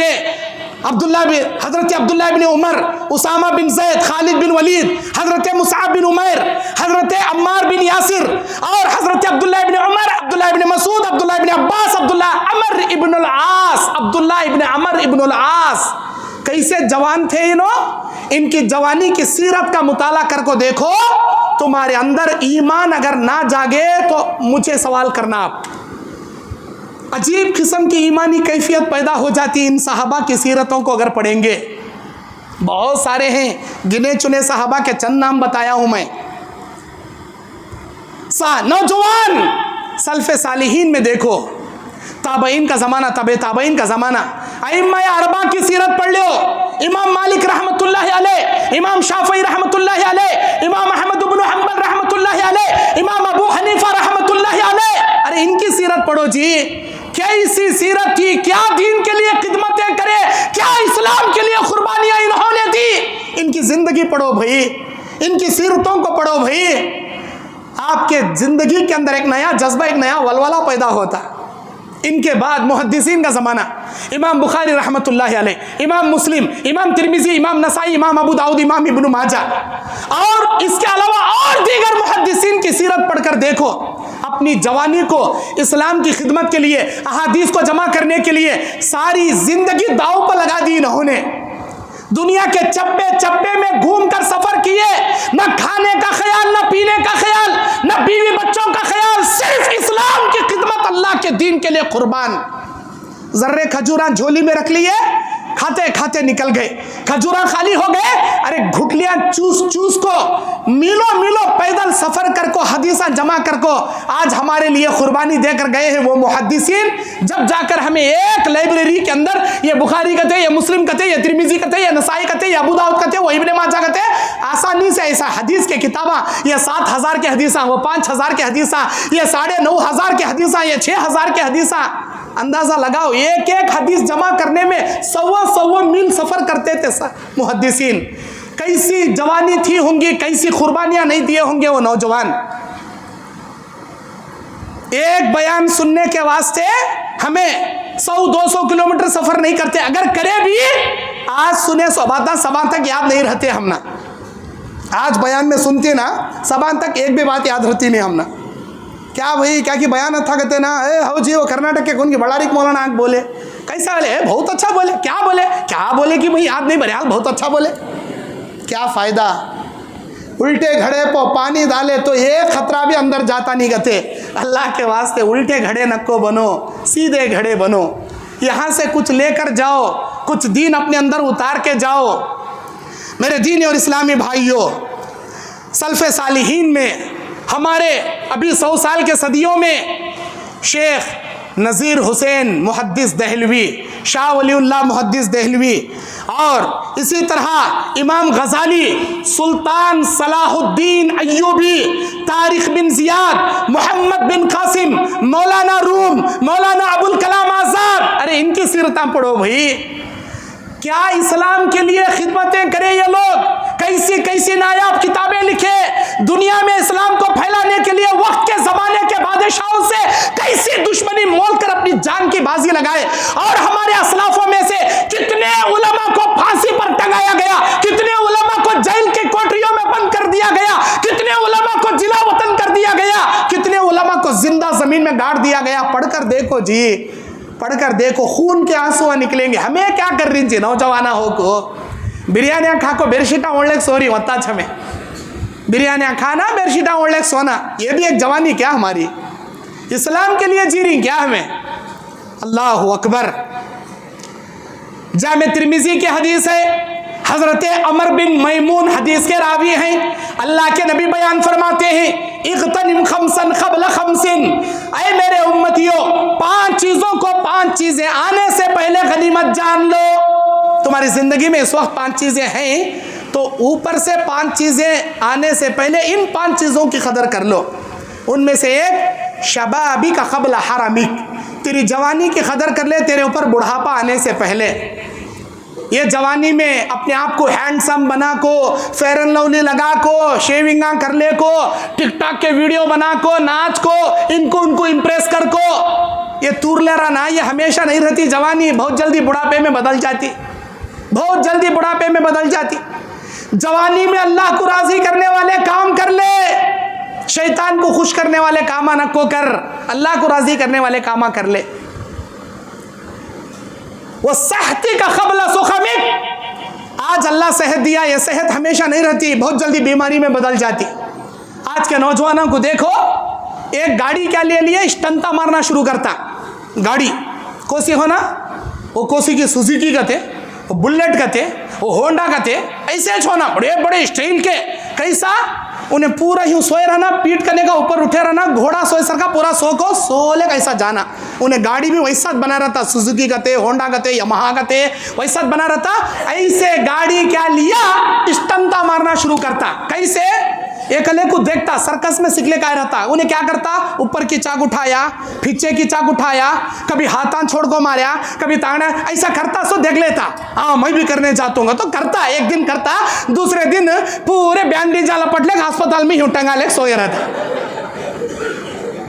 अब्दुल्लाह बिन उमर, उसामा बिन ज़ैद, खालिद बिन वलीद, हज़रत मुसअब बिन उमैर, हज़रत अम्मार बिन यासिर और हज़रत अब्दुल्लाह बिन उमर, अब्दुल्लाह बिन मसूद, अब्दुल्लाह बिन अब्बास, अब्दुल्लाह अमर इब्न अल-आस, अब्दुल्लाह इब्न अमर इब्न अल-आस। कैसे जवान थे इन्हों, इनकी जवानी की सीरत का मुताला कर को देखो। तुम्हारे अंदर ईमान अगर ना जागे तो मुझे सवाल करना आप। अजीब किस्म की ईमानी कैफियत पैदा हो जाती इन सहाबा की सीरतों को अगर पढ़ेंगे। बहुत सारे हैं, गिने चुने सहाबा के चंद नाम बताया हूं मैं। नौजवान सल्फ़े सालिहीन में देखो, ताबईन का ज़माना, तबे ताबईन का ज़माना, अइम्मा अरबा की सीरत पढ़ लो। इमाम मालिक रहमतुल्लाहि अलैह, इमाम शाफ़ी रहमतुल्लाहि अलैह, इमाम अहमद इब्न हंबल रहमतुल्लाहि अलैह, इमाम अबू हनीफा रहमतुल्लाहि अलैह। अरे इनकी सीरत पढ़ो जी, कैसी सीरत थी, क्या दीन के लिए खिदमतें करे, क्या इस्लाम के लिए कुर्बानियाँ इन्होंने दी। इनकी ज़िंदगी पढ़ो भाई, इनकी सीरतों को पढ़ो भाई। आपके ज़िंदगी के अंदर एक नया जज्बा, एक नया वलवला पैदा होता। इनके बाद मुहद्दिसीन का ज़माना, इमाम बुखारी रहमतुल्लाहि अलैह, इमाम मुस्लिम, इमाम तिरमिज़ी, इमाम नसाई, इमाम अबू दाऊद, इमाम इब्न माजा और इसके अलावा और दीगर मुहद्दिसीन की सीरत पढ़कर देखो। अपनी जवानी को इस्लाम की खिदमत के लिए, अहादीस को जमा करने के लिए सारी ज़िंदगी दाव पर लगा दी इन्होंने। दुनिया के चप्पे चप्पे में घूमकर सफ़र किए, न खाने का ख्याल, न पीने का ख्याल, न बीवी बच्चों का ख्याल, सिर्फ इस्लाम की खिदमत, अल्लाह के दीन के लिए कुर्बान। जर्रे खजूरा झोली में रख लिए, खाते खाते निकल गए, खजूरा खाली हो गए, अरे घुटलियां चूस चूस को मीलों मीलों पैदल सफर कर को हदीसा जमा कर को आज हमारे लिए कुर्बानी देकर गए हैं वो मुहद्दिसीन। जब जाकर हमें एक लाइब्रेरी के अंदर ये बुखारी कहते, ये मुस्लिम कहते, ये तिरमिजी कहते, ये नसाई कहते, ये अबू दाऊद कहते, वो इब्ने माजा कहते, आसानी से ऐसा हदीस के किताबा, ये 7,000 के हदीसा, वो 5,000 के हदीसा, ये 9,500 के हदीसा, ये 6,000 के हदीसा। अंदाजा लगाओ, एक एक हदीस जमा करने में 100 मील सफर करते थे मुहद्दिसीन। कैसी जवानी थी होंगी, कैसी कुर्बानियां नहीं दिए होंगे वो नौजवान। एक बयान सुनने के वास्ते हमें 100-200 किलोमीटर सफर नहीं करते, अगर करे भी आज सुने सबा तक याद नहीं रहते हम ना। आज बयान में सुनते ना, सबा तक एक भी बात याद रहती नहीं हम ना। क्या भाई, क्या कि बयान अच्छा कहते ना, हो जी वो कर्नाटक के कौन की बड़ारिक मौलाना आग बोले, कैसा बोले, बहुत अच्छा बोले, क्या बोले कि भाई याद नहीं बहरहाल बहुत अच्छा बोले, क्या फायदा। उल्टे घड़े पर पानी डाले तो एक खतरा भी अंदर जाता नहीं कहते। अल्लाह के वास्ते उल्टे घड़े नको बनो, सीधे घड़े बनो, यहाँ से कुछ लेकर जाओ, कुछ दीन अपने अंदर उतार के जाओ। मेरे दीनी और इस्लामी भाइयों, सल्फ़े सालिहीन में हमारे अभी 100 साल के सदियों में शेख नज़ीर हुसैन मुहद्दिस दहलवी, शाह वलीउल्लाह मुहद्दिस दहलवी, और इसी तरह इमाम गज़ाली, सुल्तान सलाहुद्दीन अय्यूबी, तारिक बिन ज़ियाद, मोहम्मद बिन कासिम, मौलाना रूम, मौलाना अबुल कलाम आज़ाद, अरे इनकी सीरतां पढ़ो भाई। क्या इस्लाम के लिए खिदमतें करें ये लोग, कैसी कैसी नायाब किताबें लिखे, दुनिया में इस्लाम को फैलाने के लिए वक्त के ज़माने के बादशाहों से कैसी दुश्मनी मोल कर अपनी जान की बाजी लगाए, और हमारे असलाफों में से कितने उलमा को फांसी पर टंगाया गया, कितने उलमा को जेल की कोठरियों में बंद कर दिया गया, कितने उलमा को जिला वतन कर दिया गया, कितने उलमा को जिंदा जमीन में गाड़ दिया गया। पढ़कर देखो जी, पढ़कर देखो, खून के आंसू निकलेंगे। हमें क्या कर रही थी नौजवाना हो को, बिरयानियाँ खा को बेरशीटा ओढ़ले सोरी वत्ता छमे, बिरयानियाँ खाना बेरशीटा ओढ़ले सोना, ये भी एक जवानी क्या हमारी, इस्लाम के लिए जी रही क्या हमें। अल्लाह अकबर। जामे तिरमिजी की हदीस है, हजरत अमर बिन मैमून हदीस के रावी हैं। अल्लाह के नबी बयान फरमाते हैं, इग़तनिम खमसन क़ब्ल खमसिन, ऐ मेरे उम्मतियों, 5 चीज़ों को 5 चीज़ें आने से पहले गनीमत जान लो। तुम्हारी ज़िंदगी में इस वक्त 5 चीज़ें हैं, तो ऊपर से 5 चीज़ें आने से पहले इन 5 चीज़ों की कदर कर लो। उनमें से एक, शबाबी का क़ब्ल हरमिक, तेरी जवानी की कदर कर ले तेरे ऊपर बुढ़ापा आने से पहले। ये जवानी में अपने आप को हैंडसम बना को, फेयर एंड लवली लगा को, शेविंगा कर ले को, टिकटॉक के वीडियो बना को, नाच को, इनको उनको इम्प्रेस कर को, ये तूर ले रहा ना, ये हमेशा नहीं रहती जवानी, बहुत जल्दी बुढ़ापे में बदल जाती, बहुत जल्दी बुढ़ापे में बदल जाती। जवानी में अल्लाह को राजी करने वाले काम कर ले, शैतान को खुश करने वाले कामा न को कर, अल्लाह को राजी करने वाले कामा कर ले। वो सेहती का क़ब्ल सुखमिक, आज अल्लाह सेहत दिया, ये सेहत हमेशा नहीं रहती, बहुत जल्दी बीमारी में बदल जाती। आज के नौजवानों को देखो, एक गाड़ी क्या ले लिए, स्टंता मारना शुरू करता, गाड़ी कोसी हो ना, वो कोसी की सुजुकी का थे, वो बुलेट का थे, वो होंडा का थे, ऐसे छोना बड़े बड़े स्टाइल के, कैसा उन्हें पूरा यूँ सोए रहना, पीठ करने का ऊपर उठे रहना, घोड़ा सोए सर का पूरा सो को सोले कैसा जाना। उन्हें गाड़ी भी वैसा बना रहता, सुजुकी का थे, होंडा का थे, यमहा का थे, वैसा बना रहता। ऐसे गाड़ी क्या लिया, स्टंता मारना शुरू करता। कैसे, एक अले को देखता, सर्कस में सिखले का रहता, उन्हें क्या करता, ऊपर की चाक उठाया, पीछे की चाक उठाया, कभी हाथां छोड़ को मारा, कभी ताना, ऐसा करता सो देख लेता, हाँ मैं भी करने जाता हूँ, तो करता, एक दिन करता, दूसरे दिन पूरे बैंडेज लपट ले अस्पताल में यूं टंगा ले सोए रहता।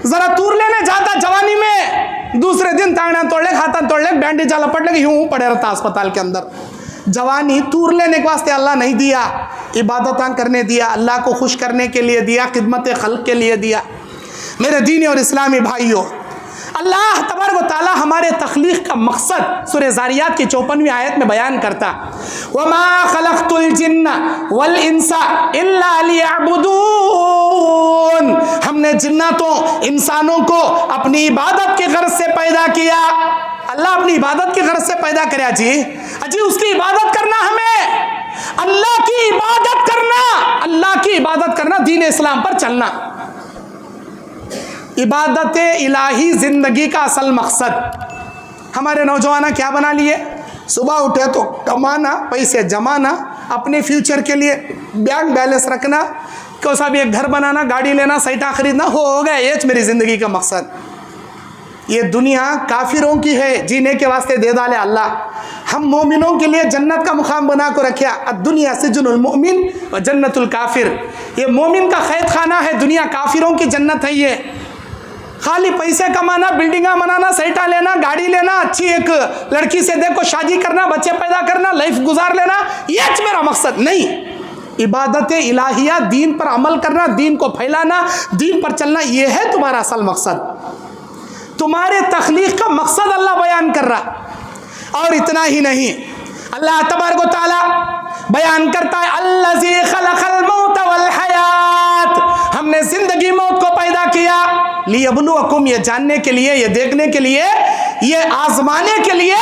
जरा तूर लेने जाता जवानी में, दूसरे दिन ताना तोड़ ले, हाथा तोड़ ले, बैंडेज लपट ले, यूं पड़े रहता अस्पताल के अंदर। जवानी तूर लेने के वास्ते अल्लाह नहीं दिया, इबादतां करने दिया, अल्लाह को खुश करने के लिए दिया, खिदमत खल्क के लिए दिया। मेरे दीनी और इस्लामी भाइयों, अल्लाह तबारक व तआला हमारे तख्लीक का मकसद सूरह ज़ारियात की 54वीं आयत में बयान करता, वमा खलक़तुल जिन्ना वल इंसा इल्ला लियअबुदून, हमने जिन्नातों इंसानों को अपनी इबादत के गर्ज से पैदा किया। अल्लाह अपनी इबादत की गरज से पैदा करे अजी उसकी इबादत करना, हमें अल्लाह की इबादत करना, अल्लाह की इबादत करना, दीन इस्लाम पर चलना। इबादत इलाही जिंदगी का असल मकसद। हमारे नौजवान क्या बना लिए? सुबह उठे तो कमाना, पैसे जमाना, अपने फ्यूचर के लिए बैंक बैलेंस रखना, को सब एक घर बनाना, गाड़ी लेना, साइटा खरीदना, हो गया ये मेरी ज़िंदगी का मकसद। ये दुनिया काफिरों की है, जीने के वास्ते दे डाले अल्लाह। हम मोमिनों के लिए जन्नत का मुकाम बना को रखा। दुनिया सिजनुल मोमिन व जन्नतुल काफिर। ये मोमिन का कैद खाना है, दुनिया काफिरों की जन्नत है। ये खाली पैसे कमाना, बिल्डिंगा बनाना, साइटा लेना, गाड़ी लेना, अच्छी एक लड़की से देखो शादी करना, बच्चे पैदा करना, लाइफ गुजार लेना, ये मेरा मकसद नहीं। इबादत इलाहिया, दीन पर अमल करना, दीन को फैलाना, दीन पर चलना, ये है तुम्हारा असल मकसद। तुम्हारे तख्लीक का मकसद अल्लाह बयान कर रहा। और इतना ही नहीं, अल्लाह तबारक व तआला बयान करता है अल्लज़ी खलक़ल मौत वल हयात, हमने जिंदगी मौत को पैदा किया, लियब्लुवकुम, ये जानने के लिए, ये देखने के लिए, ये आजमाने के लिए,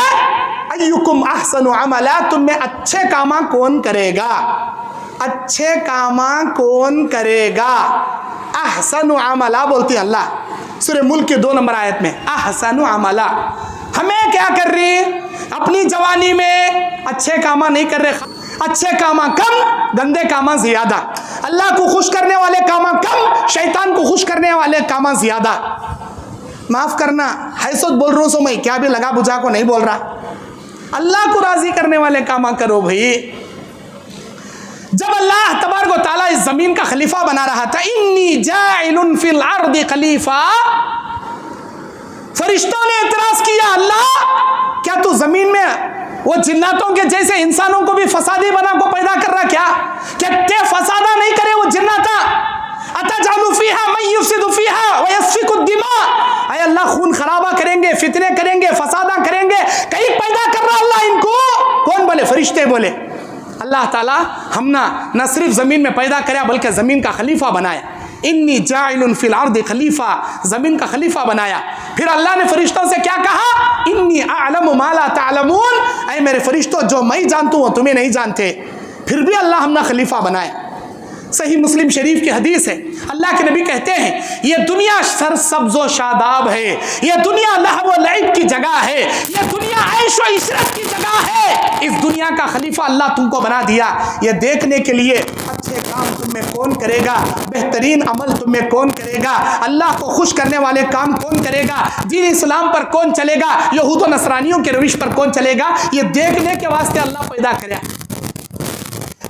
अय्युकुम अहसनु अमला, तुम में अच्छे कामा कौन करेगा, अच्छे कामा कौन करेगा। अहसनु अमला बोलती है अल्लाह सूरह मुल्क के 2 नंबर आयत में, अहसनु अमला। हमें क्या कर रही है? अपनी जवानी में अच्छे कामा नहीं कर रहे, अच्छे कामा कम, गंदे कामा ज्यादा, अल्लाह को खुश करने वाले कामा कम, शैतान को खुश करने वाले कामा ज्यादा। माफ करना, हैसोत बोल रहा हूं सो मैं, क्या भी लगा बुझा को नहीं बोल रहा। अल्लाह को राजी करने वाले कामा करो भाई। जब अल्लाह तबारक व तआला इस जमीन का खलीफा बना रहा था, इन्नी जाइलुन फिल अर्दी खलीफा, फरिश्तों ने इतराज किया, अल्लाह क्या तू जमीन में वो जिन्नातों के जैसे इंसानों को भी फसादी बना को पैदा कर रहा? क्या ते फसादा नहीं करे वो जिन्नाता? अतजालु फीहा मन युफसिदु फीहा व यस्फिकु दिमा, अय अल्लाह खून खराबा करेंगे, फितने करेंगे, फसादा करेंगे, कहीं पैदा कर रहा अल्लाह इनको? कौन बोले? फरिश्ते बोले। अल्लाह ताला हमना न सिर्फ ज़मीन में पैदा कराया बल्कि ज़मीन का खलीफा बनाया। इन्नी जाइलुन फिल अर्दि खलीफा, ज़मीन का खलीफा बनाया। फिर अल्लाह ने फरिश्तों से क्या कहा? इन्नी अअलमु मा ला तअलमून, ऐ मेरे फरिश्तों जो मैं जानता हूँ तुम्हें नहीं जानते। फिर भी अल्लाह हमना खलीफा बनाया। सही मुस्लिम शरीफ की हदीस है, अल्लाह के नबी कहते हैं ये दुनिया सरसब्ज़ो शादाब है, ये दुनिया लहव व लइब की जगह है, ये दुनिया ऐश व इशरत की जगह है। इस दुनिया का खलीफा अल्लाह तुमको बना दिया ये देखने के लिए अच्छे काम तुम में कौन करेगा, बेहतरीन अमल तुम में कौन करेगा, अल्लाह को खुश करने वाले काम कौन करेगा, दीन इस्लाम पर कौन चलेगा, यहूद व नसरानियों के रविश पर कौन चलेगा, ये देखने के वास्ते अल्लाह पैदा करे।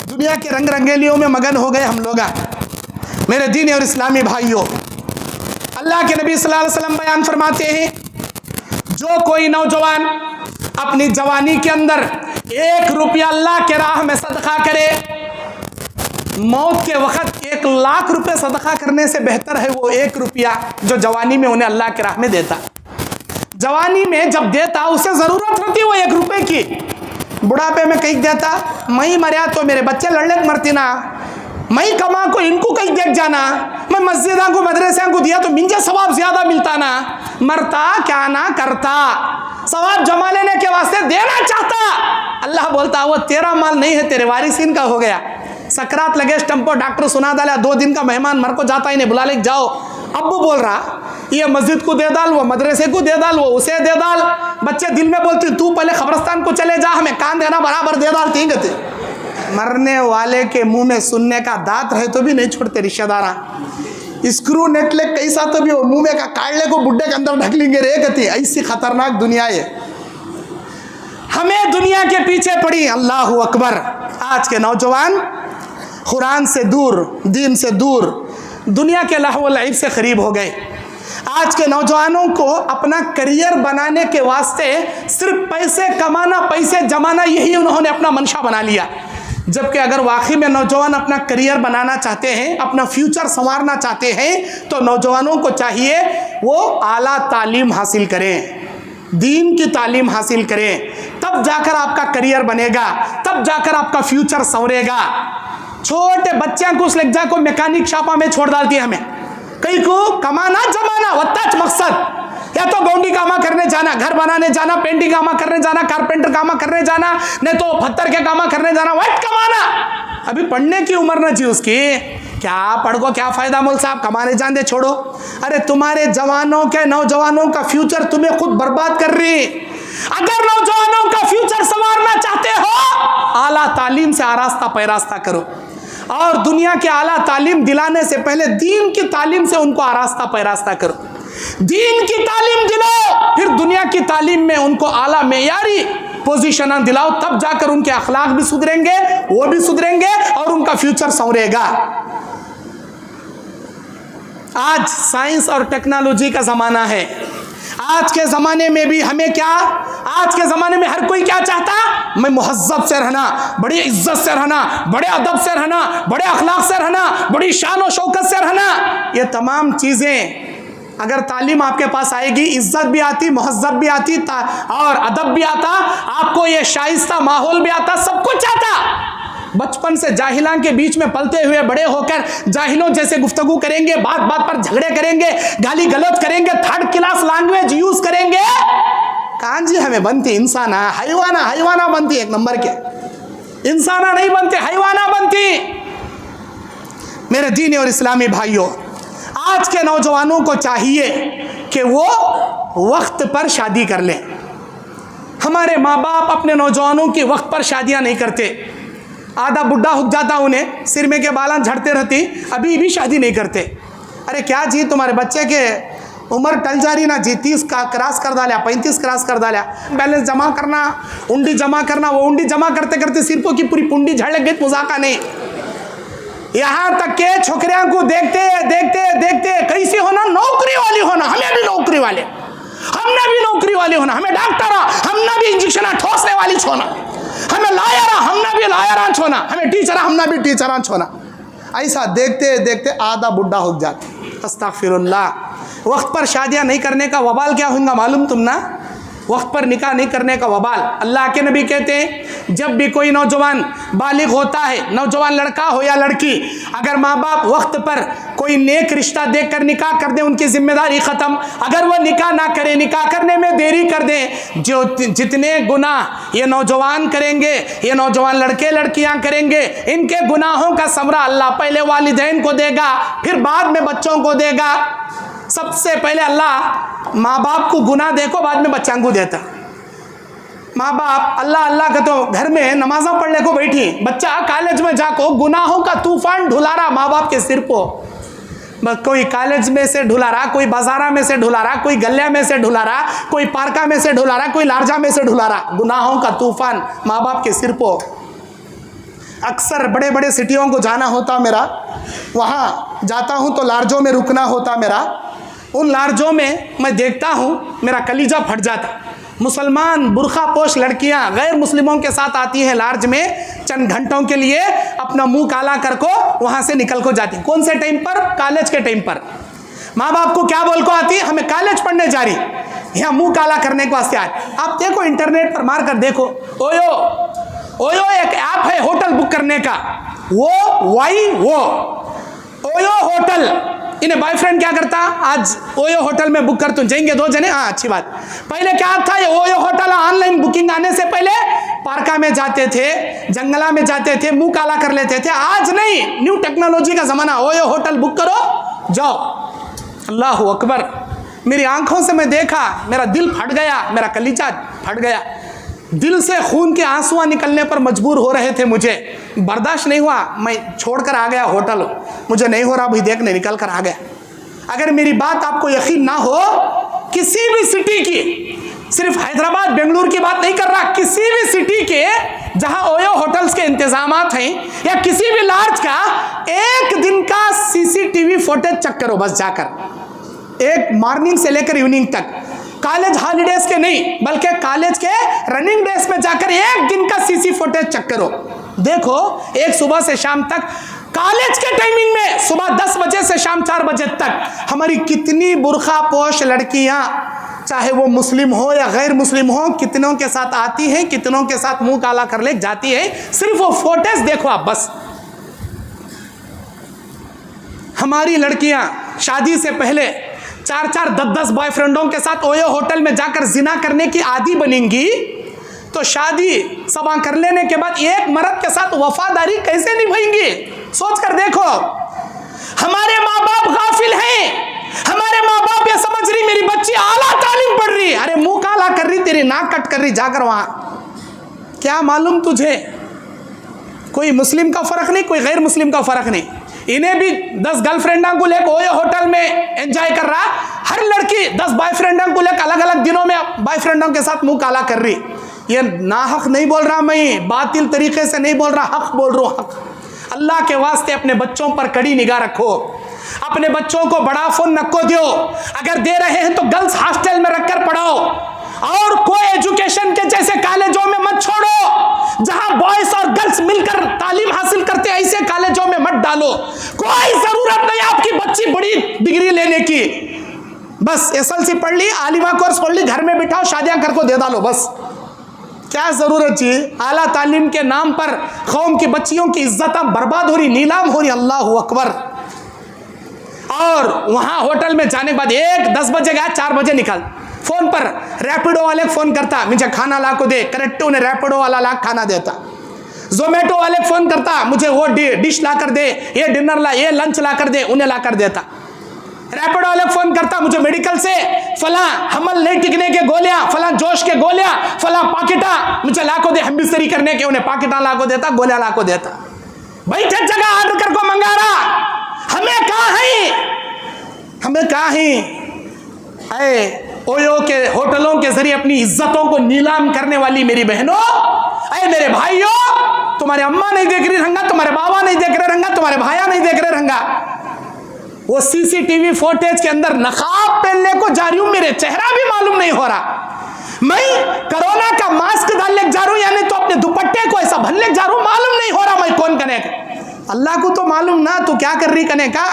दुनिया के रंग रंगेलियों में मगन हो गए हम लोग। मेरे दीन और इस्लामी भाइयों, अल्लाह के नबी सल्लल्लाहु अलैहि वसल्लम बयान फरमाते हैं, जो कोई नौजवान अपनी जवानी के अंदर 1 रुपया अल्लाह के राह में सदका करे, मौत के वक्त 1 लाख रुपए सदका करने से बेहतर है वो 1 रुपया जो जवानी में उन्हें अल्लाह के राह में देता। जवानी में जब देता उसे ज़रूरत होती वो 1 रुपये की, बुढ़ापे में कहीं देता, मैं मरिया तो मेरे बच्चे लड़ने मरती ना, मैं कमा को इनको कहीं देख जाना, मैं मस्जिदा को मदरसा को दिया तो मुझे सवाब ज्यादा मिलता ना, मरता क्या ना करता, सवाब जमा लेने के वास्ते देना चाहता। अल्लाह बोलता वो तेरा माल नहीं है, तेरे वारिसिन का हो गया। सकरात लगे स्टम्पो, डॉक्टर सुना डाला 2 दिन का मेहमान मर को जाता ही नहीं, बुला ले जाओ। अब्बू बोल रहा ये मस्जिद को दे डाल, वो मदरसे को दे डाल, वो उसे दे डाल। बच्चे दिल में बोलते तू पहले कब्रस्तान को चले जा, हमें कान देना बराबर दे डाल। ठीक है, मरने वाले के मुंह में सुनने का दांत रहे तो भी नहीं छोड़ते रिश्तेदारा। स्क्रू नेटले कैसा तो भी वो मुंह में का काटले को बुड्ढे के अंदर ढक लेंगे रे गति। ऐसी खतरनाक दुनिया है, हमें दुनिया के पीछे पड़ी। अल्लाह अकबर। आज के नौजवान कुरान से दूर, दीन से दूर, दुनिया के लहव व लइब से करीब हो गए। आज के नौजवानों को अपना करियर बनाने के वास्ते सिर्फ पैसे कमाना, पैसे जमाना, यही उन्होंने अपना मंशा बना लिया। जबकि अगर वाकई में नौजवान अपना करियर बनाना चाहते हैं, अपना फ्यूचर संवारना चाहते हैं, तो नौजवानों को चाहिए वो आला तालीम हासिल करें, दीन की तालीम हासिल करें, तब जाकर आपका करियर बनेगा, तब जाकर आपका फ्यूचर संवरेगा। छोटे बच्चों को उस लज्जा को मैकेनिक शापा में छोड़ डालती है हमें, कई को कमाना जमाना वत्ताच मकसद। या तो गौंडी कामा करने जाना, घर बनाने जाना, पेंटिंग कामा करने जाना, कारपेंटर कामा करने जाना, नहीं तो पत्थर के कामा करने जाना, वाइट कमाना। अभी पढ़ने की उम्र ना जी उसकी, क्या पढ़ को क्या फायदा मौल साहब, कमाने जान दे, छोड़ो। अरे तुम्हारे जवानों के, नौजवानों का फ्यूचर तुम्हें खुद बर्बाद कर रही। अगर नौजवानों का फ्यूचर संवारना चाहते हो, आला तालीम से आरास्ता पैरास्ता करो, और दुनिया के आला तालीम दिलाने से पहले दीन की तालीम से उनको आरास्ता पैरास्ता करो। दीन की तालीम दिलाओ, फिर दुनिया की तालीम में उनको आला मेयारी पोजीशन दिलाओ, तब जाकर उनके अखलाक भी सुधरेंगे, वो भी सुधरेंगे और उनका फ्यूचर संवरेगा। आज साइंस और टेक्नोलॉजी का जमाना है। आज के ज़माने में भी हमें क्या, आज के ज़माने में हर कोई क्या चाहता, मैं मुहज्जब से रहना, बड़ी इज्जत से रहना, बड़े अदब से रहना, बड़े अखलाक से रहना, बड़ी शान और शौकत से रहना। ये तमाम चीज़ें अगर तालीम आपके पास आएगी, इज्जत भी आती, मुहज्जब भी आती और अदब भी आता, आपको ये शाइस्ता माहौल भी आता, सब कुछ आता। बचपन से जाहिलां के बीच में पलते हुए बड़े होकर जाहिलों जैसे गुफ्तगू करेंगे, बात बात पर झगड़े करेंगे, गाली गलौज करेंगे, थर्ड क्लास लैंग्वेज यूज करेंगे। कहां जी हमें बनती इंसाना, हैवाना बनती, एक नंबर के इंसाना नहीं बनते, हैवाना बनती। मेरे दीनी और इस्लामी भाइयों, आज के नौजवानों को चाहिए कि वो वक्त पर शादी कर लें। हमारे माँ बाप अपने नौजवानों की वक्त पर शादियां नहीं करते। आधा बुढ़ा हो जाता, उन्हें सिर में के बालां झड़ते रहती, अभी भी शादी नहीं करते। अरे क्या जी, तुम्हारे बच्चे के उम्र टल जा रही ना जी, 30 का क्रॉस कर डाला, 35 क्रॉस कर डाला, बैलेंस जमा करना, उंडी जमा करना, वो उंडी जमा करते करते सिरपों की पूरी पुंडी झड़ लग गई, मजाका नहीं। यहाँ तक के छोकरियां को देखते देखते देखते कैसी होना, नौकरी वाली होना, हमें भी नौकरी वाले, हमने भी नौकरी वाले होना, हमें डॉक्टर, हमने भी इंजेक्शन ठोसने वाली छोना, हमें लायरा, हमने भी लायरा छोना, हमें टीचर, हमने भी टीचर छोना। ऐसा देखते देखते आधा बुढ़ा हो जाते। अस्तगफिरुल्लाह। वक्त पर शादियां नहीं करने का वबाल क्या होगा मालूम तुम ना? वक्त पर निकाह नहीं करने का वबाल। अल्लाह के नबी कहते हैं, जब भी कोई नौजवान बालिग होता है, नौजवान लड़का हो या लड़की, अगर माँ बाप वक्त पर कोई नेक रिश्ता देखकर निकाह कर दें, उनकी जिम्मेदारी ख़त्म। अगर वो निकाह ना करे, निकाह करने में देरी कर दें, जो जितने गुनाह ये नौजवान करेंगे, ये नौजवान लड़के लड़कियां करेंगे, इनके गुनाहों का समरा अल्लाह पहले वालिदैन को देगा, फिर बाद में बच्चों को देगा। सबसे पहले अल्लाह माँ बाप को गुनाह देखो, बाद में बच्चा को देता। माँ बाप अल्लाह अल्लाह का तो घर में नमाजा पढ़ने को बैठी, बच्चा कॉलेज में जाको गुनाहों का तूफान ढुला रहा माँ बाप के सिर को। कोई कॉलेज में से ढुला रहा, कोई बाजारा में से ढुला रहा, कोई गलिया में से ढुला रहा, कोई पार्का में से ढुला रहा, कोई लार्जा में से ढुला रहा, गुनाहों का तूफान माँ बाप के सिर को। अक्सर बड़े बड़े सिटियों को जाना होता मेरा, वहाँ जाता हूँ तो लार्जों में रुकना होता मेरा। उन लार्जों में मैं देखता हूँ, मेरा कलीजा फट जाता। मुसलमान बुरखा पोश लड़कियां गैर मुस्लिमों के साथ आती हैं लार्ज में, चंद घंटों के लिए अपना मुंह काला कर को वहाँ से निकल को जाती। कौन से टाइम पर? कॉलेज के टाइम पर। माँ बाप को क्या बोल को आती, हमें कॉलेज पढ़ने जा रही, यहाँ मुंह काला करने को वास्ते आए। आप देखो, इंटरनेट पर मार कर देखो, ओयो एक ऐप है होटल बुक करने का, वो ओयो होटल। इन्हें बॉयफ्रेंड क्या करता, आज ओयो होटल में बुक कर, तुम जाएंगे 2 जने, हाँ अच्छी बात। पहले क्या था, ये ओयो होटल ऑनलाइन बुकिंग आने से पहले पार्का में जाते थे, जंगला में जाते थे, मुंह काला कर लेते थे। आज नहीं, न्यू टेक्नोलॉजी का जमाना, ओयो होटल बुक करो, जाओ। अल्लाह अकबर। मेरी आंखों से मैं देखा, मेरा दिल फट गया, मेरा कलीजा फट गया, दिल से खून के आंसू निकलने पर मजबूर हो रहे थे। मुझे बर्दाश्त नहीं हुआ, मैं छोड़कर आ गया होटल, मुझे नहीं हो रहा भाई देखने, निकल कर आ गया। अगर मेरी बात आपको यकीन ना हो, किसी भी सिटी की, सिर्फ हैदराबाद बेंगलुरु की बात नहीं कर रहा, किसी भी सिटी के जहां ओयो होटल्स के इंतजामात हैं, या किसी भी लार्ज का, एक दिन का सीसीटीवी फुटेज चेक करो बस जाकर, एक मॉर्निंग से लेकर इवनिंग तक। कॉलेज हॉलीडेज के नहीं, बल्कि कॉलेज के रनिंग डेज में जाकर एक दिन का सीसी फुटेज चेक करो। देखो, एक सुबह से शाम तक, कॉलेज के टाइमिंग में सुबह 10 बजे से शाम 4 बजे तक हमारी कितनी बुरखा पोश लड़कियां, चाहे वो मुस्लिम हो या गैर मुस्लिम हो, कितनों के साथ आती हैं, कितनों के साथ मुंह काला कर ले जाती है। सिर्फ वो फुटेज देखो आप बस। हमारी लड़कियां शादी से पहले 4-4, 10-10 बॉयफ्रेंडों के साथ ओयो होटल में जाकर जिना करने की आदी बनेंगी, तो शादी सबा कर लेने के बाद एक मर्द के साथ वफादारी कैसे निभाएंगी? सोच कर देखो। हमारे माँ बाप गाफिल हैं, हमारे माँ बाप ये समझ रही मेरी बच्ची आला तालीम पढ़ रही, अरे मुंह काला कर रही, तेरी नाक कट कर रही, जाकर वहां। क्या मालूम तुझे कोई मुस्लिम का फर्क नहीं, कोई गैर मुस्लिम का फर्क नहीं। इन्हें भी 10 गर्लफ्रेंडों को लेकर ओयो होटल में एंजॉय कर रहा, हर लड़की 10 बॉयफ्रेंडों को लेकर अलग अलग दिनों में बॉयफ्रेंडों के साथ मुंह काला कर रही। ये नाहक नहीं बोल रहा मैं, बातिल तरीके से नहीं बोल रहा, हक बोल रहा हूं, हक। अल्लाह के वास्ते अपने बच्चों पर कड़ी निगाह रखो, अपने बच्चों को बड़ा फोन नको दो, अगर दे रहे हैं तो गर्ल्स हॉस्टल में रखकर पढ़ाओ, और कोई एजुकेशन के जैसे कॉलेजों में मत छोड़ो जहां बॉयज और गर्ल्स मिलकर तालीम हासिल करते, ऐसे कॉलेजों में मत डालो। कोई जरूरत नहीं आपकी बच्ची बड़ी डिग्री लेने की, बस एसएलसी पढ़ ली, आलिमा कोर्स पढ़ ली, घर में बिठाओ, शादियां कर को दे डालो, बस। क्या जरूरत चाहिए? आला तालीम के नाम पर कौम की बच्चियों की इज्जत बर्बाद हो रही, नीलाम हो रही। अल्लाह अकबर। और वहां होटल में जाने के बाद 10 बजे गया, 4 बजे निकल, फोन पर रैपिडो वाले फोन करता, मुझे खाना ला को दे, करेक्ट उन्हें रैपिडो वाला ला खाना देता। जोमेटो वाले फोन करता, मुझे वो डिश ला कर दे, ये डिनर ला, ये लंच ला कर दे, उन्हें ला कर देता। रैपिडो वाले फोन करता, मुझे मेडिकल से फला हमल नहीं टिकने के गोलियां, फला जोश के गोलियां, फला पाकिटा मुझे ला को दे, हम बिस्तरी करने के, उन्हें पाकिटा ला को देता, गोलियां ला को देता। बैठे जगह ऑर्डर कर को मंगा रहा, हमें कहाँ है, हमें कहाँ है? ओयो के होटलों के जरिए अपनी इज्जतों को नीलाम करने वाली मेरी बहनों, अरे मेरे भाइयों, तुम्हारे अम्मा नहीं देख रही रंगा, तुम्हारे बाबा नहीं देख रहे रंगा, तुम्हारे भाया नहीं देख रहे रंगा, वो सीसीटीवी फुटेज के अंदर नकाब पहनने को जा रही हूं, मेरे चेहरा भी मालूम नहीं हो रहा, मैं कोरोना का मास्क डालने जा रहा हूं, यानी तो अपने दुपट्टे को ऐसा भरने जा रहा हूं, मालूम नहीं हो रहा मैं कौन कने का। अल्लाह को तो मालूम ना तू क्या कर रही कने का,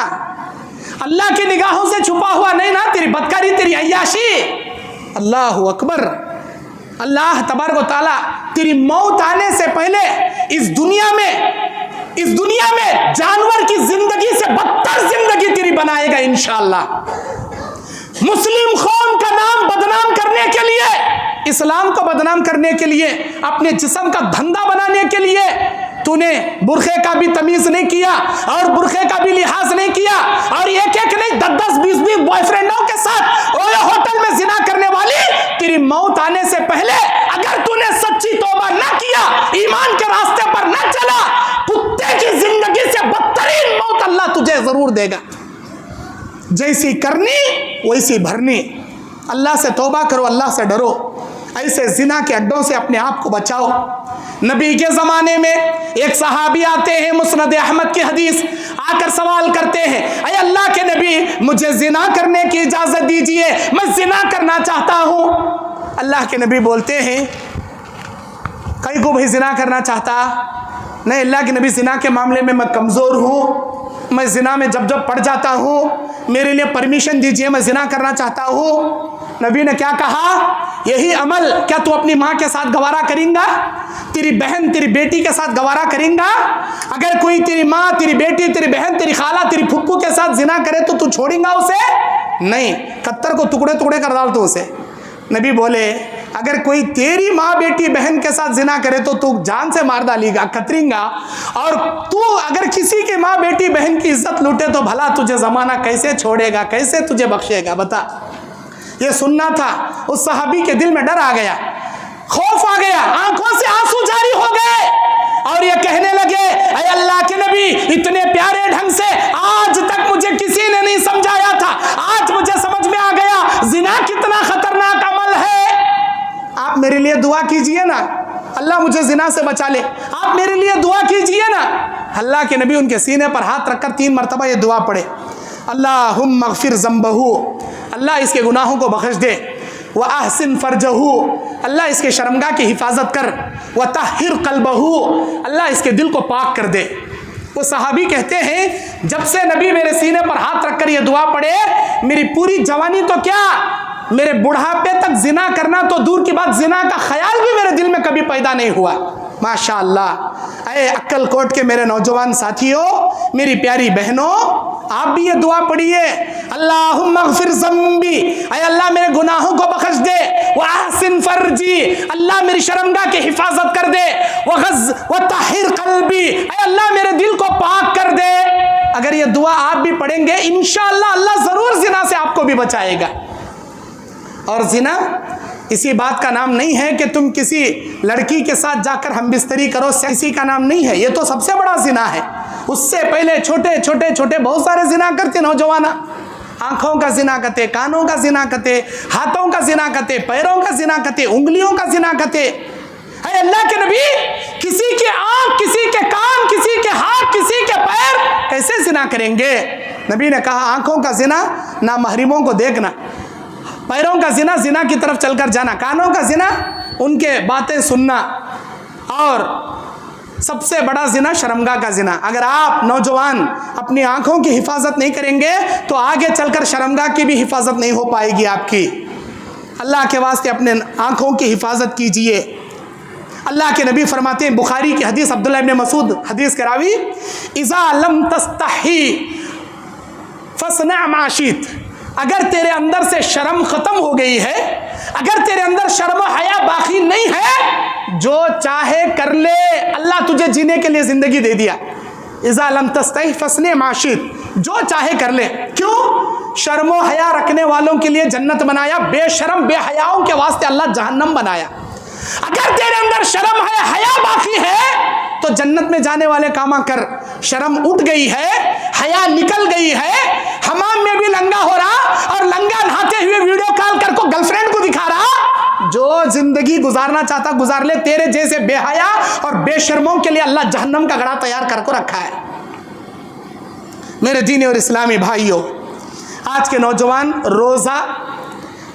अल्लाह की निगाहों से छुपा हुआ नहीं ना तेरी बदकारी, तेरी अय्याशी। अल्लाह अकबर। अल्लाह तबारक व तआला तेरी मौत आने से पहले इस दुनिया में जानवर की जिंदगी से बदतर जिंदगी तेरी बनाएगा इंशाअल्लाह। मुस्लिम कौम का नाम बदनाम करने के लिए, इस्लाम को बदनाम करने के लिए, अपने जिस्म का धंधा बनाने के लिए तूने बुरखे का भी तमीज नहीं किया और बुरखे का भी लिहाज नहीं किया, और एक नहीं 10-10, 20-20 बॉयफ्रेंडों के साथ ओयो होटल में जिना करने वाली, तेरी मौत आने से पहले अगर तूने सच्ची तौबा ना किया, ईमान के रास्ते पर ना चला, कुत्ते की जिंदगी से बदतरीन मौत अल्लाह तुझे जरूर देगा। जैसी करनी वैसी भरनी। अल्लाह से तौबा करो, अल्लाह से डरो, ऐसे जिना के अड्डों से अपने आप को बचाओ। नबी के ज़माने में एक सहाबी आते हैं, मुस्नद अहमद की हदीस, आकर सवाल करते हैं, अरे अल्लाह के नबी मुझे जिना करने की इजाज़त दीजिए, मैं जिना करना चाहता हूँ। अल्लाह के नबी बोलते हैं, कई को भाई जिना करना चाहता नहीं, अल्लाह के नबी जिना के मामले में मैं कमज़ोर हूँ, मैं जिना में जब पड़ जाता हूँ, मेरे लिए परमिशन दीजिए, मैं जिना करना चाहता हूँ। नबी ने क्या कहा, यही अमल क्या तू अपनी माँ के साथ गवारा करेंगा, तेरी बहन तेरी बेटी के साथ गवारा करेंगा? अगर कोई तेरी माँ, तेरी बेटी, तेरी बहन, तेरी खाला, तेरी फुप्पू के साथ जिना करे तो तू छोड़ेगा उसे? नहीं, कत्तर को टुकड़े टुकड़े कर डाल तू उसे। नबी बोले, अगर कोई तेरी माँ, बेटी, बहन के साथ जिना करे तो तू जान से मार डालेगा, कतरेंगा, और तू अगर किसी की माँ, बेटी, बहन की इज्जत लूटे तो भला तुझे जमाना कैसे छोड़ेगा, कैसे तुझे बख्शेगा? बता। ये सुनना था, उस सहाबी के दिल में डर आ गया, खौफ आ गया, आंखों से आंसू जारी हो गए, और ये कहने लगे, अरे अल्लाह के नबी, इतने प्यारे ढंग से आज तक मुझे किसी ने नहीं समझाया था, आज मुझे समझ में आ गया जिना कितना खतरनाक अमल है। आप मेरे लिए दुआ कीजिए ना, अल्लाह मुझे जिना से बचा ले, आप मेरे लिए दुआ कीजिए ना। अल्लाह के नबी उनके सीने पर हाथ रखकर 3 मरतबा ये दुआ पढ़े, अल्लाहुम्मा अग़फ़िर ज़ंबहू, अल्लाह इसके गुनाहों को बख्श दे, व अहसिन फ़रजहू, अल्लाह इसके शर्मगाह की हिफाजत कर, व तहिर क़ल्बहू, अल्लाह इसके दिल को पाक कर दे। वो सहाबी कहते हैं, जब से नबी मेरे सीने पर हाथ रखकर ये दुआ पढ़े, मेरी पूरी जवानी तो क्या, मेरे बुढ़ापे तक जिना करना तो दूर की बात, जिना का ख्याल भी मेरे दिल में कभी पैदा नहीं हुआ। माशाअल्लाह। अरे अक्कलकोट के मेरे नौजवान साथियों, मेरी प्यारी बहनों, आप भी ये दुआ पढ़िए, अल्लाहुम्मा ग़फ़िर ज़म्बी, अय अल्लाह मेरे गुनाहों को बख्श दे, व अहसिन फ़र्जी, अल्लाह मेरी शर्मगाह की हिफाजत कर दे, व तहिर क़ल्बी, अय अल्लाह मेरे दिल को पाक कर दे। अगर ये दुआ आप भी पढ़ेंगे इंशाअल्लाह अल्लाह ज़रूर ज़िना से आपको भी बचाएगा। और ज़िना इसी बात का नाम नहीं है कि तुम किसी लड़की के साथ जाकर हमबिस्तरी करो, इसी का नाम नहीं है, ये तो सबसे बड़ा ज़िना है। उससे पहले छोटे छोटे छोटे बहुत सारे ज़िना करते नौजवाना, आँखों का ज़िना करते, कानों का ज़िना करते, हाथों का ज़िना करते, पैरों का ज़िना करते, उंगलियों का ज़िना करते। है अल्लाह के नबी, किसी के आँख, किसी के कान, किसी के हाथ, किसी के पैर कैसे ज़िना करेंगे? नबी ने कहा आँखों का ज़िना ना महरिमों को देखना, पैरों का ज़िना ज़िना की तरफ चलकर जाना, कानों का ज़िना उनके बातें सुनना, और सबसे बड़ा ज़िना शर्मगाह का ज़िना। अगर आप नौजवान अपनी आँखों की हिफाजत नहीं करेंगे तो आगे चलकर शर्मगाह की भी हिफाजत नहीं हो पाएगी आपकी। अल्लाह के वास्ते अपने आँखों की हिफाजत कीजिए। अल्लाह के नबी फरमाते हैं, बुखारी की हदीस, अब्दुल्लाह इब्न मसूद हदीस के रावी, इज़ा लम तस्तही फसना मा शित, अगर तेरे अंदर से शर्म ख़त्म हो गई है, अगर तेरे अंदर शर्म हया बाकी नहीं है, जो चाहे कर ले, अल्लाह तुझे जीने के लिए ज़िंदगी दे दिया। इज़ा लम तस्तही फसने मा शित, जो चाहे कर ले। क्यों? शर्म हया रखने वालों के लिए जन्नत बनाया, बेशर्म बेहयाओं के वास्ते अल्लाह जहन्नम बनाया। अगर तेरे अंदर शर्म है, हया बाकी है, तो जन्नत में जाने वाले कामा कर। शर्म उठ गई है, हया निकल गई है, हमाम में भी लंगा हो रहा और लंगा नहाते हुए वीडियो कॉल कर को गर्लफ्रेंड को दिखा रहा। जो जिंदगी गुजारना चाहता गुजार ले, तेरे जैसे बेहया और बेशर्मों के लिए अल्लाह जहन्नम का गड़ा तैयार कर को रखा है। मेरे दीनी और इस्लामी भाइयों, आज के नौजवान रोज़ा,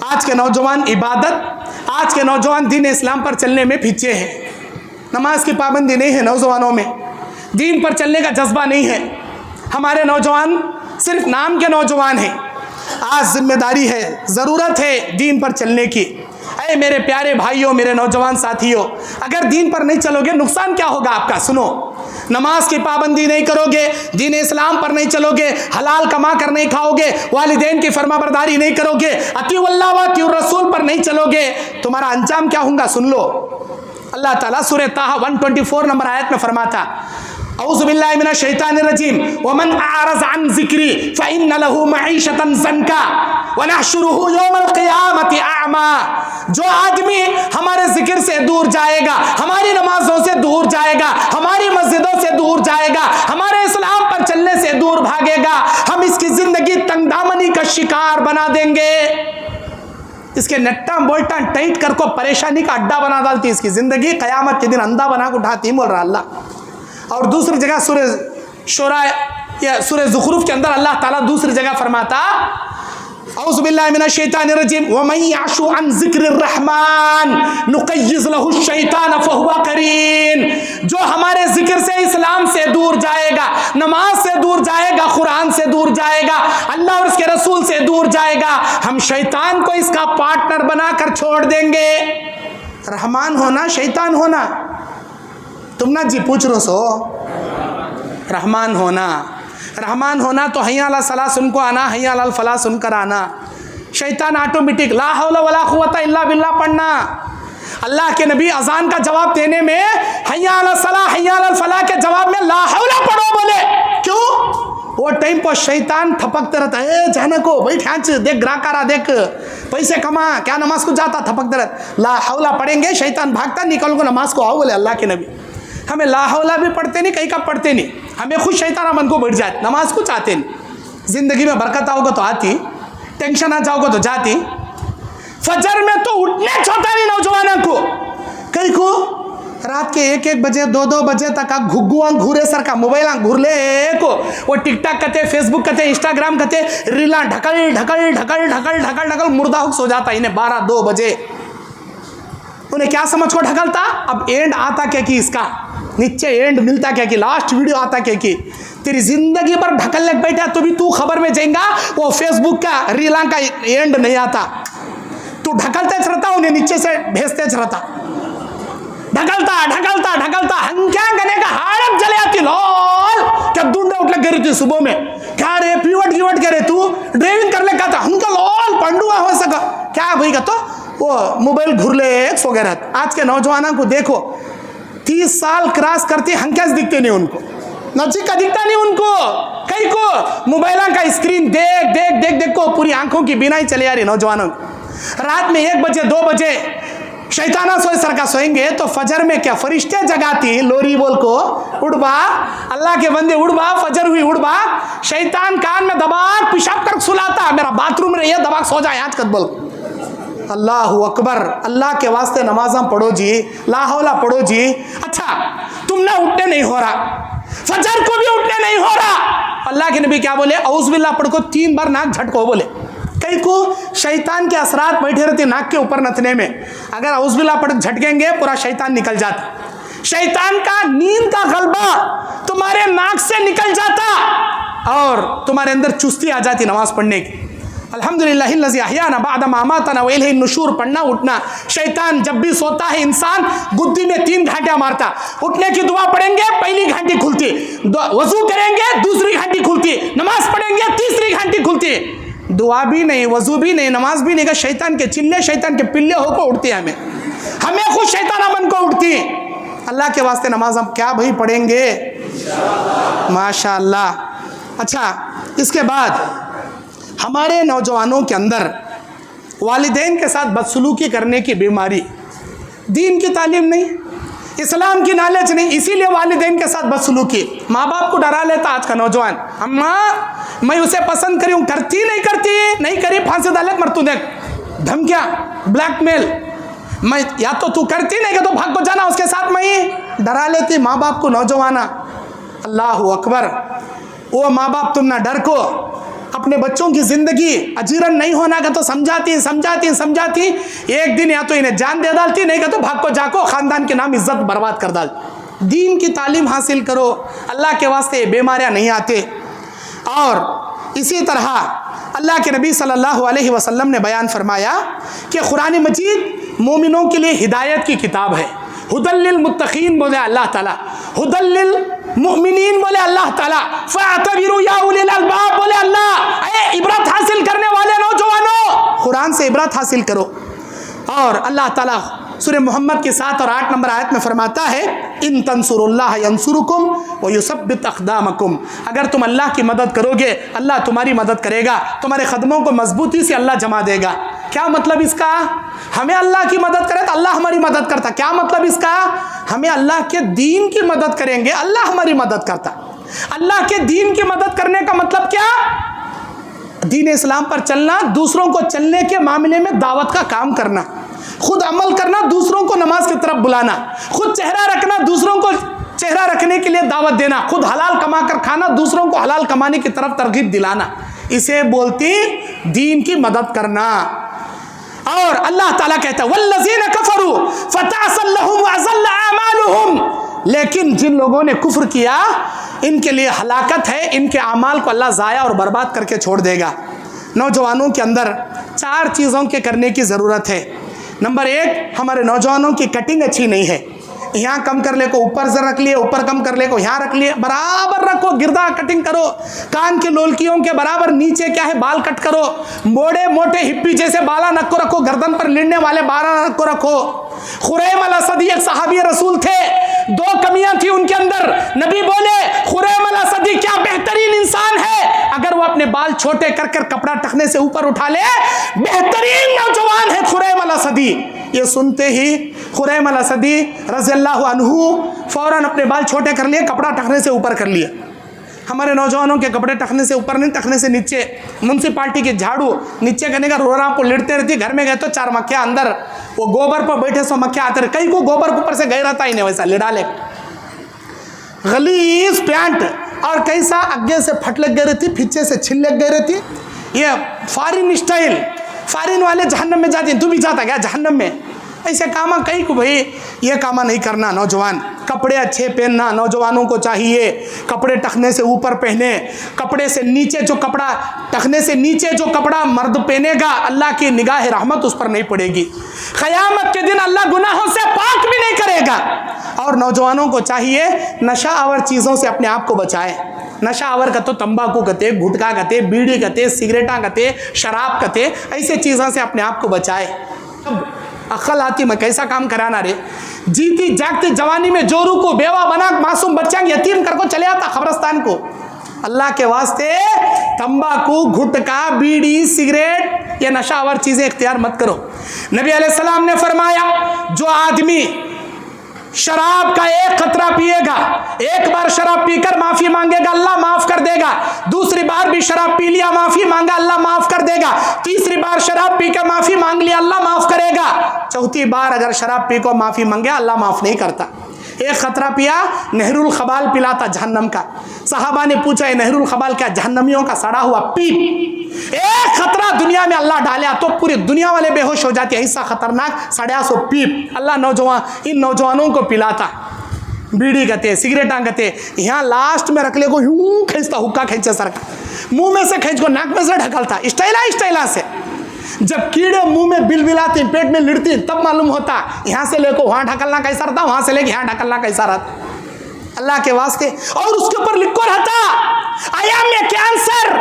आज के नौजवान इबादत, आज के नौजवान दीन इस्लाम पर चलने में पीछे हैं। नमाज की पाबंदी नहीं है नौजवानों में, दीन पर चलने का जज्बा नहीं है। हमारे नौजवान सिर्फ नाम के नौजवान हैं। आज जिम्मेदारी है, ज़रूरत है दीन पर चलने की। अरे मेरे प्यारे भाइयों, मेरे नौजवान साथियों, अगर दीन पर नहीं चलोगे नुकसान क्या होगा आपका? सुनो, नमाज की पाबंदी नहीं करोगे, दीन इस्लाम पर नहीं चलोगे, हलाल कमा कर नहीं खाओगे, वालिदैन की फरमाबरदारी नहीं करोगे, अतीउल्लाह व अतीउर रसूल पर नहीं चलोगे, तुम्हारा अंजाम क्या होगा? सुन लो, अल्लाह ताला सूरह ताहा 124 नंबर आयत में फरमाता, औज़ु बिल्लाहि मिनश शैतानिर रजीम, वमन अअरज़ अन ज़िक्री फ़इन्न लहू मईशतन ज़न्का व नहशुरुहु यौमल क़ियामति अअमा। जो आदमी हमारे जिक्र से दूर जाएगा, हमारी नमाजों से दूर जाएगा, हमारी मस्जिदों से दूर जाएगा, हमारे इस्लाम पर चलने से दूर भागेगा, हम इसकी ज़िंदगी तंगदामनी का शिकार बना देंगे। इसके नट्टा बोल्टा टाइट कर को परेशानी का अड्डा बना डालती, इसकी ज़िंदगी क़यामत के दिन अंधा बना के उठाती, बोल रहा अल्लाह। और दूसरी जगह सूरह शोरा या सूरह ज़ुखरुफ के अंदर अल्लाह ताला दूसरी जगह फरमाता, औज़ु बिल्लाहि मिनश शैतानिर रजीम, वमन यअशु अन ज़िक्रिर रहमान नुक़य्यिज़ लहु शैतान फ़हुवा क़रीन। जो हमारे जिक्र से, इस्लाम से दूर जाएगा, नमाज से दूर जाएगा, कुरान से दूर जाएगा, अल्लाह और उसके रसूल से दूर जाएगा, हम शैतान को इसका पार्टनर बनाकर छोड़ देंगे। रहमान होना शैतान होना, तुम ना जी पूछ रो सो, रहमान होना, रहमान होना तो हैया अला सलाह सुन को आना, हैया अला फलाह सुनकर आना। शैतान ऑटोमेटिक ला हौला वला कुव्वता इल्ला बिल्लाह पढ़ना। अल्लाह के नबी अजान का जवाब देने में हैया अला सलाह हैया अला फलाह के जवाब में ला हौला पढ़ो बोले। क्यों? वो टाइम पर शैतान थपकते रहता है, जाने को भाई ठांच देख, ग्राहकारा देख, पैसे कमा, क्या नमाज को जाता, थपकते रहता। ला हौला पढ़ेंगे, शैतान भागता, निकल को नमाज को आओ बोले अल्लाह के नबी। हमें ला हौला भी पढ़ते नहीं, कहीं का पढ़ते नहीं, हमें खुद शैतान मन को बैठ जाए, नमाज को चाहते नहीं। ज़िंदगी में बरकत आओगे तो आती, टेंशन आ जाओगे तो जाती। फजर में तो उठने छोटा नहीं नौजवानों को, कहीं को रात के 1-1 बजे 2-2 बजे तक घुग्गुआ घूरे सर का मोबाइल घूरले को, वो टिकटॉक करते, फेसबुक करते, इंस्टाग्राम करते, रीला ढकल ढकल ढकल ढकल ढकल ढकल मुर्दा हुक सो जाता इन्हें 12-2 बजे। उन्हें क्या समझ को ढकलता? अब एंड आता क्या कि इसका नीचे एंड मिलता क्या कि लास्ट वीडियो आता क्या कि तेरी जिंदगी पर ढकल लग बैठा तो भी तू खबर में जाएगा, वो फेसबुक का रीला का एंड नहीं आता, तू ढकलते रहता, उन्हें नीचे से भेजते रहता, ढकलता ढकलता ढकलता हंक्या गने का हाड़प जले आती लोल क्या दूंडे उठ लग गई थी सुबह में, क्या रे पीवट गिवट करे तू ड्राइविंग कर ले का था हमका लोल पंडुआ हो सका क्या भाई का तो वो मोबाइल घुरले सो गए रहते। आज के नौजवानों को देखो 30 साल क्रॉस करते हंक्यास दिखते नहीं उनको, नौची का दिखता नहीं उनको, कई को मोबाइल का स्क्रीन देख देख देख देख को पूरी आंखों की बिनाई चले आ रही नौजवानों। रात में 1 बजे 2 बजे शैताना सोए सर का सोएंगे तो फजर में क्या फरिश्ते जगाती लोरी बोल को उड़बा अल्लाह के बंदे उड़बा फजर हुई उड़बा, शैतान कान में दबाक पेशाब कर सुलाता मेरा बाथरूम में ये दबाक सो जाए आज कद बोल। अल्लाह अकबर, अल्लाह के वास्ते नमाज़ां पढ़ो जी, ला हौला पढ़ो जी। अच्छा तुमने उठने नहीं हो रहा, फजर को भी उठने नहीं हो रहा, अल्लाह के नबी क्या बोले औज़ बिल्लाह पढ़ को 3 बार नाक झटको बोले। कई को शैतान के असरात बैठे रहते नाक के ऊपर नथने में, अगर औज़ बिल्लाह पढ़ झटकेंगे पूरा शैतान निकल जाता, शैतान का नींद का गलबा तुम्हारे नाक से निकल जाता और तुम्हारे अंदर चुस्ती आ जाती नमाज पढ़ने की। अल्हम्दुलिल्लाहिल्लज़ी अहयाना बअद मा अमातना व इलैहि नुशूर पढ़ना उठना। शैतान जब भी सोता है इंसान गुद्दी में 3 घंटियां मारता, उठने की दुआ पढ़ेंगे पहली घंटी खुलती, वजू करेंगे दूसरी घंटी खुलती, नमाज पढ़ेंगे तीसरी घंटी खुलती, दुआ भी नहीं वजू भी नहीं नमाज भी नहीं का शैतान के चिल्ले शैतान के पिल्ले होकर उठती है, हमें खुद शैताना बन को उठती। अल्लाह के वास्ते नमाज हम क्या भाई पढ़ेंगे माशाअल्लाह। अच्छा इसके बाद हमारे नौजवानों के अंदर वालिदैन के साथ बदसलूकी करने की बीमारी, दीन की तालीम नहीं, इस्लाम की नॉलेज नहीं, इसीलिए वालिदैन के साथ बदसलूकी। माँ बाप को डरा लेता आज का नौजवान, अम्मा मैं उसे पसंद करी हूँ, करती नहीं करती नहीं करी फांसी डाले मर तू देख, धमकियाँ ब्लैकमेल, मैं या तो तू करती नहीं तो भाग को जाना उसके साथ, मैं डरा लेती माँ बाप को नौजवाना। अल्लाह अकबर, वो माँ बाप तुम ना डर को अपने बच्चों की ज़िंदगी अजीरन नहीं होना का तो समझाती समझाती समझाती, एक दिन या तो इन्हें जान दे डालती नहीं का तो भाग को जाको ख़ानदान के नाम इज्जत बर्बाद कर डाल। दीन की तालीम हासिल करो, अल्लाह के वास्ते बीमारियां नहीं आते। और इसी तरह अल्लाह के नबी सल्लल्लाहु अलैहि वसल्लम ने बयान फरमाया कि कुरान मजीद मोमिनों के लिए हिदायत की किताब है। हुदल्लिल मुत्तकीन बोले अल्लाह ताला, हुदल्लिल मुमिनीन बोले अल्लाह ताला, फ़अतबिरू या उलिल अलबाब बोले अल्लाह, ए इबरत हासिल करने वाले नौजवानों कुरान से इबरत हासिल करो। और अल्लाह ताला सूरह मोहम्मद के 7 और 8 नंबर आयत में फरमाता है इन तंसुरुल्लाह यंसुरुकुम व युसब्बित अक़दामकुम, अगर तुम अल्लाह की मदद करोगे अल्लाह तुम्हारी मदद करेगा, तुम्हारे कदमों को मजबूती से अल्लाह जमा देगा। क्या मतलब इसका? हमें अल्लाह की मदद करे तो अल्लाह हमारी मदद करता। क्या मतलब इसका? हमें अल्लाह के दीन की मदद करेंगे अल्लाह हमारी मदद करता। अल्लाह के दीन की मदद करने का मतलब क्या? दीन इस्लाम पर चलना, दूसरों को चलने के मामले में दावत का काम करना, खुद अमल करना, दूसरों को नमाज की तरफ बुलाना, खुद चेहरा रखना, दूसरों को चेहरा रखने के लिए दावत देना, खुद हलाल कमा कर खाना, दूसरों को हलाल कमाने की तरफ तरगीब दिलाना, इसे बोलती दीन की मदद करना। और अल्लाह ताला कहता है वल्लज़ीना कफ़रू फ़तअसल लहुम व अज़ल्ल आमालुहुम, लेकिन जिन लोगों ने कुफ्र किया इनके लिए हलाकत है, इनके अमाल को अल्लाह ज़ाया और बर्बाद करके छोड़ देगा। नौजवानों के अंदर 4 चीज़ों के करने की ज़रूरत है। नंबर 1, हमारे नौजवानों की कटिंग अच्छी नहीं है, यहाँ कम कर ले को ऊपर से रख लिए, ऊपर कम कर ले को यहाँ रख लिए, बराबर रखो, गिरदा कटिंग करो, कान के लोलकियों के बराबर नीचे क्या है बाल कट करो, मोड़े मोटे हिप्पी जैसे बाला नक को रखो, गर्दन पर लिड़ने वाले बाला नक को रखो। खुरैम अल असदी एक सहाबी रसूल थे, 2 कमियां थी उनके अंदर। नबी बोले खुरैम अल असदी क्या बेहतरीन इंसान है, अगर वो अपने बाल छोटे कर कर कपड़ा टखने से ऊपर उठा ले, बेहतरीन नौजवान है खुरैम अल असदी। ये सुनते ही खुरैम अल असदी रज़ियल्लाहु अन्हु फौरन अपने बाल छोटे कर लिए, कपड़ा टखने से ऊपर कर लिया। हमारे नौजवानों के कपड़े टखने से ऊपर नहीं, टखने से नीचे, म्यूनसिपाल्टी के झाड़ू नीचे करने का रोरा को लिड़ते रहती। घर में गए तो 4 मक्खियाँ अंदर, वो गोबर पर बैठे सो मक्खियाँ आते रहे, कई को गोबर ऊपर से गए रहता ही नहीं, वैसा लिड़ा ले गलीज पैंट, और कैसा आगे से फट लग गई रहती, पीछे से छिल लग गई रहती। ये फॉरिन स्टाइल, फॉरिन वाले जहन्नम में जाते हैं, तू भी जाता क्या जहन्नम में? ऐसे कामा कई को भाई ये कामा नहीं करना। नौजवान कपड़े अच्छे पहनना नौजवानों को चाहिए, कपड़े टखने से ऊपर पहने, कपड़े से नीचे जो कपड़ा, टखने से नीचे जो कपड़ा मर्द पहनेगा अल्लाह की निगाह रहमत उस पर नहीं पड़ेगी। क़यामत के दिन अल्लाह गुनाहों से पाक भी नहीं करेगा। और नौजवानों को चाहिए नशा आवर चीज़ों से अपने आप को बचाए। नशा आवर कहते तंबाकू कहते, गुटखा कहते, बीड़ी कहते, सिगरेटा कहते, शराब कहते, ऐसे चीज़ों से अपने आप को बचाए। अब अक्ल आती मैं कैसा काम कराना रे। जीती जागती जवानी में जोरू को बेवा बना मासूम बच्चा यतीम कर को चले आता खबरस्तान को। अल्लाह के वास्ते तंबाकू, गुटखा, बीड़ी, सिगरेट ये नशावर चीज़ें इख्तियार मत करो। नबी अलैहिस्सलाम ने फरमाया जो आदमी शराब का एक खतरा पिएगा, एक बार शराब पीकर माफी मांगेगा अल्लाह माफ कर देगा, दूसरी बार भी शराब पी लिया माफी मांगा अल्लाह माफ कर देगा, तीसरी बार शराब पीकर माफी मांग लिया अल्लाह माफ करेगा, चौथी बार अगर शराब पी को माफी मांगे अल्लाह माफ नहीं करता। एक खतरा पिया, नहरुल खबाल पिलाता जहन्नम का। सहाबा ने पूछा ये नहरुल खबाल क्या? जहन्नमियों का सड़ा हुआ पीप। एक खतरा दुनिया में अल्लाह डाला तो पूरी दुनिया वाले बेहोश हो जाते, ऐसा खतरनाक सड़ा सो पीप अल्लाह इन नौजवानों को पिलाता। बीड़ी कहते, सिगरेटा कहते, यहाँ लास्ट में रखले को यूं खींचता, हुक्का खींचे सर का, मुंह में से खींच को नाक में से ढकलता, स्टाइला से। जब कीड़े मुंह में बिलबिलाती, पेट में लिड़ती, तब मालूम होता यहाँ से लेको वहाँ ढकलना कैसा रहता, वहाँ से लेके यहाँ ढकलना कैसा रहता। अल्लाह के वास्ते। और उसके ऊपर लिखो रहता I am a cancer,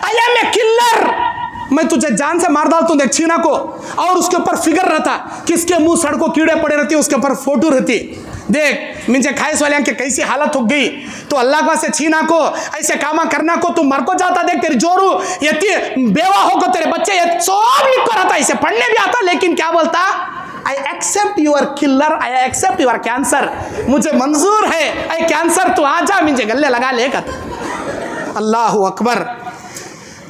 I am a killer, मैं तुझे जान से मार डालता हूँ देख छीना को। और उसके ऊपर फिगर रहता, किसके मुंह सड़कों कीड़े पड़े रहती, उसके ऊपर फोटो रहती, देख मुझे खाइस वाले की कैसी हालत हो गई, तो अल्लाह से छीना को ऐसे कामा करना को तू मर को जाता, देख तेरी जोरू ये बेवा हो को तेरे बच्चे ये सब लिख को रहता, इसे पढ़ने भी आता, लेकिन क्या बोलता I accept your killer, I accept your cancer, मुझे मंजूर है आई कैंसर, तू आजा मुझे गले लगा लेकर। अल्लाह अकबर।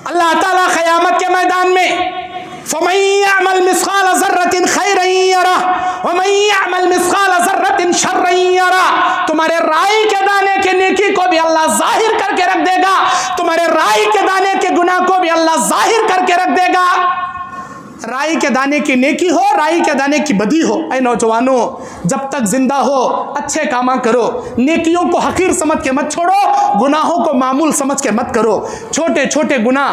अल्लाह ताला क़यामत के मैदान में फमन यअमल मिस्क़ाल ज़र्रतिन खैरन यरह व मन यअमल मिस्क़ाल ज़र्रतिन शर्रन यरह, तुम्हारे राई के दाने के नेकी को भी अल्लाह जाहिर करके रख देगा, तुम्हारे राई के दाने के गुनाह को भी अल्लाह जाहिर करके रख देगा। राई के दाने की नेकी हो, राई के दाने की बदी हो। ऐ नौजवानों, जब तक जिंदा हो अच्छे कामा करो, नेकियों को हकीर समझ के मत छोड़ो, गुनाहों को मामूल समझ के मत करो। छोटे छोटे गुनाह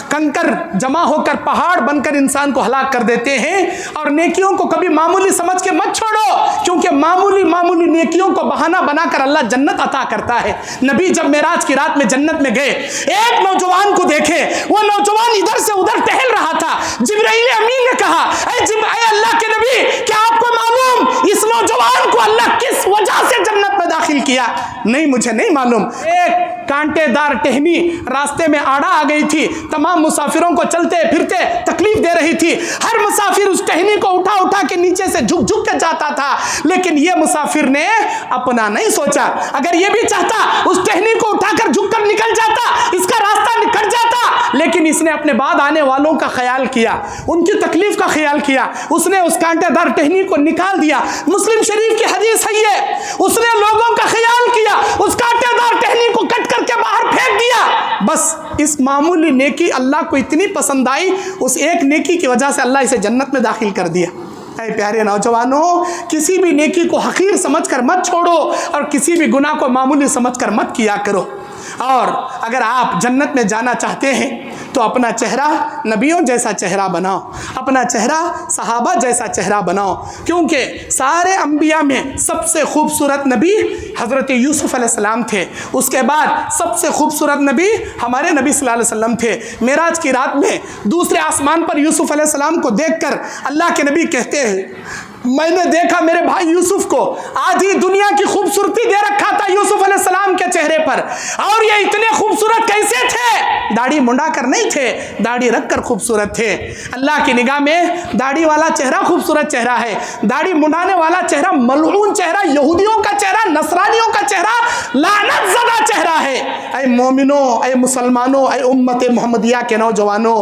कंकर जमा होकर पहाड़ बनकर इंसान को हलाक कर देते हैं, और नेकियों को कभी मामूली समझ के मत छोड़ो, क्योंकि मामूली मामूली नेकियों को बहाना बनाकर अल्लाह जन्नत अता करता है। नबी जब मेराज की रात में जन्नत में गए, एक नौजवान को देखे, वो नौजवान इधर से उधर टहल रहा था। जिब्राइल अमीन ने कहा ऐ अल्लाह के नबी, क्या आपको मालूम इस नौजवान को अल्लाह किस वजह से जन्नत में दाखिल किया? नहीं, मुझे नहीं मालूम। एक कांटेदार टहनी रास्ते में आड़ा आ गई थी, तमाम मुसाफिरों को चलते फिरते तकलीफ दे रही थी। हर मुसाफिर उस टहनी को उठा उठा के नीचे से झुक झुक के जाता था, लेकिन ये मुसाफिर ने अपना नहीं सोचा। अगर ये भी चाहता उस टहनी को उठाकर झुककर निकल जाता, इसका रास्ता कट जाता, लेकिन इसने अपने बाद आने वालों का ख्याल किया, उनकी तकलीफ का ख्याल किया। उसने उस कांटेदार टहनी को निकाल दिया। मुस्लिम शरीफ की हदीस है ये, उसने लोगों का ख्याल किया, उस कांटेदार टहनी को कट करके बाहर फेंक दिया। बस इस मामूली नेकी अल्लाह को इतनी पसंद आई, उस एक नेकी की वजह से अल्लाह इसे जन्नत में दाखिल कर दिया। ऐ प्यारे नौजवानों, किसी भी नेकी को हकीर समझकर मत छोड़ो, और किसी भी गुनाह को मामूली समझकर मत किया करो। और अगर आप जन्नत में जाना चाहते हैं तो अपना चेहरा नबियों जैसा चेहरा बनाओ, अपना चेहरा सहाबा जैसा चेहरा बनाओ, क्योंकि सारे अंबिया में सबसे खूबसूरत नबी हज़रत यूसुफ़ अलैहिस्सलाम थे। उसके बाद सबसे खूबसूरत नबी हमारे नबी सल्लल्लाहु अलैहि वसल्लम थे। मेराज की रात में दूसरे आसमान पर यूसुफ़ अलैहिस्सलाम को देखकर अल्लाह के नबी कहते हैं, मैंने देखा मेरे भाई यूसुफ को, आधी दुनिया की खूबसूरती दे रखा था यूसुफ अलैहिस्सलाम के चेहरे पर, और ये इतने खूबसूरत कैसे थे? दाढ़ी मुंडा कर नहीं थे, दाढ़ी रख कर खूबसूरत थे। अल्लाह की निगाह में दाढ़ी वाला चेहरा खूबसूरत चेहरा है, दाढ़ी मुंडाने वाला चेहरा मलऊन चेहरा, यहूदियों का चेहरा, नसरानियों का चेहरा लानत ज़दा चेहरा है। ऐ मोमिनों, ऐ मुसलमानों, ऐ उम्मत मोहम्मदिया के नौजवानों,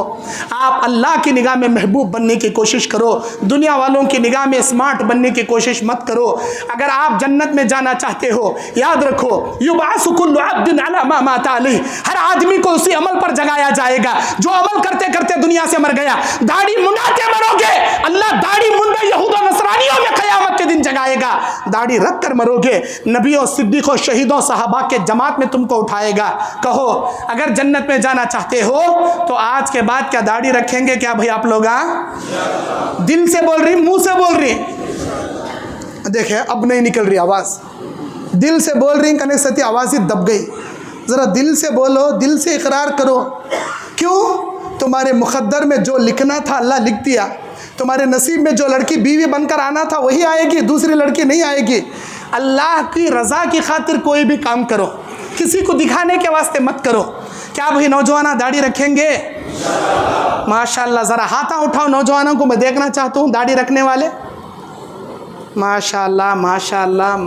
आप अल्लाह की निगाह में महबूब बनने की कोशिश करो, दुनिया वालों की निगाह में स्मार्ट बनने की कोशिश मत करो। अगर आप जन्नत में जाना चाहते हो, याद रखो युबासु कुल्लु अब्दिन अला मा माता अलैहि, हर आदमी को उसी अमल पर जगाया जाएगा जो अमल करते करते दुनिया से मर गया। दाढ़ी मुंडा के मरोगे, अल्लाह दाढ़ी मुंडे यहूद और नसरानियों में क़यामत के दिन जगाएगा। दाढ़ी रख कर मरोगे, नबियों, सिद्दीकों, शहीदों, सहाबा के जमात में तुमको उठाएगा। कहो अगर जन्नत में जाना चाहते हो तो आज के बाद क्या दाढ़ी रखेंगे क्या भाई आप लोग? दिल से बोल रही, मुंह से बोल रही? देखे अब नहीं निकल रही आवाज़, दिल से बोल रही कने सती, आवाज़ ही दब गई। ज़रा दिल से बोलो, दिल से इकरार करो। क्यों? तुम्हारे मुक़द्दर में जो लिखना था अल्लाह लिख दिया। तुम्हारे नसीब में जो लड़की बीवी बनकर आना था वही आएगी, दूसरी लड़की नहीं आएगी। अल्लाह की रज़ा की खातिर कोई भी काम करो, किसी को दिखाने के वास्ते मत करो। क्या भाई नौजवान दाढ़ी रखेंगे? माशाअल्लाह, ज़रा हाथा उठाओ, नौजवानों को मैं देखना चाहता हूँ दाढ़ी रखने वाले। माशाअल्लाह माशाअल्लाह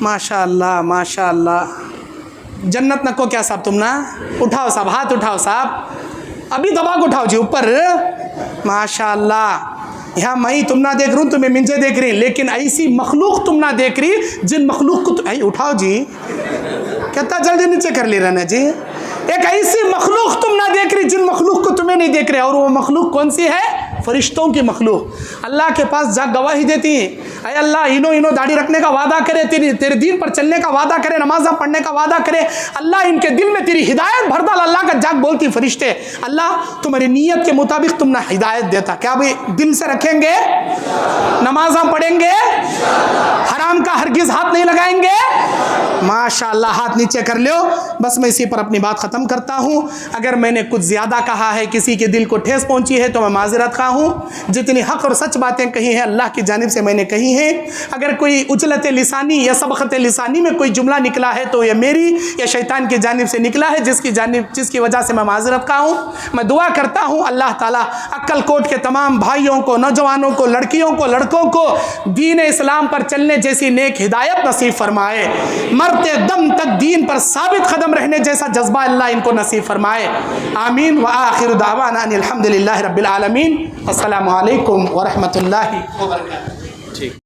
माशाअल्लाह माशाअल्लाह। जन्नत नको क्या साहब तुम ना? उठाओ साहब, हाथ उठाओ साहब, अभी दबा के उठाओ जी ऊपर। माशाअल्लाह। यहाँ मैं तुम ना देख रही हूँ, तुम्हें मिंजे देख रही, लेकिन ऐसी मखलूक तुम ना देख रही जिन मखलूक को उठाओ जी, कितना जल्दी नीचे कर ले रहना जी। एक ऐसी मखलूक तुम ना देख रही जिन मखलूक को तुम्हें नहीं देख रहे, और वो मखलूक कौन सी है? फरिश्तों की मखलूक। अल्लाह के पास जा गवाही देती है, अरे अल्लाह इनो दाढ़ी रखने का वादा करे, तेरे दीन पर चलने का वादा करे, नमाज़ पढ़ने का वादा करे, अल्लाह इनके दिल में तेरी हिदायत भर डाल। अल्लाह का जाग बोलती फरिश्ते, अल्लाह तुम्हारी नीयत के मुताबिक तुम ना हिदायत देता। क्या भाई दिल से रखेंगे? नमाज़ पढ़ेंगे? हराम का हरगिज़ हाथ नहीं लगाएंगे? माशाअल्लाह, हाथ नीचे कर लो। बस मैं इसी पर अपनी बात ख़त्म करता हूँ। अगर मैंने कुछ ज़्यादा कहा है, किसी के दिल को ठेस पहुँची है तो मैं माज़रत खा हूँ। जितनी हक़ और सच बातें कही हैं अल्लाह की जानिब से मैंने कही हैं। अगर कोई उजलत लिसानी या सबक़त लिसानी में कोई जुमला निकला है तो ये मेरी या शैतान की जानिब से निकला है, जिसकी वजह से मैं माज़रत खा हूँ। मैं दुआ करता हूँ अल्लाह ताला अक्कलकोट के तमाम भाइयों को, नौजवानों को, लड़कियों को, लड़कों को दीन इस्लाम पर चलने जैसी नेक हिदायत नसीब फरमाए। मरते दम तक दीन पर साबित कदम रहने जैसा जज्बा अल्लाह इनको नसीब फरमाए। आमीन व आखिर दावाना अनिल हम्दुलिल्लाहि रब्बिल आलमीन। अस्सलामु अलैकुम व रहमतुल्लाहि व बरकातुहू। ठीक।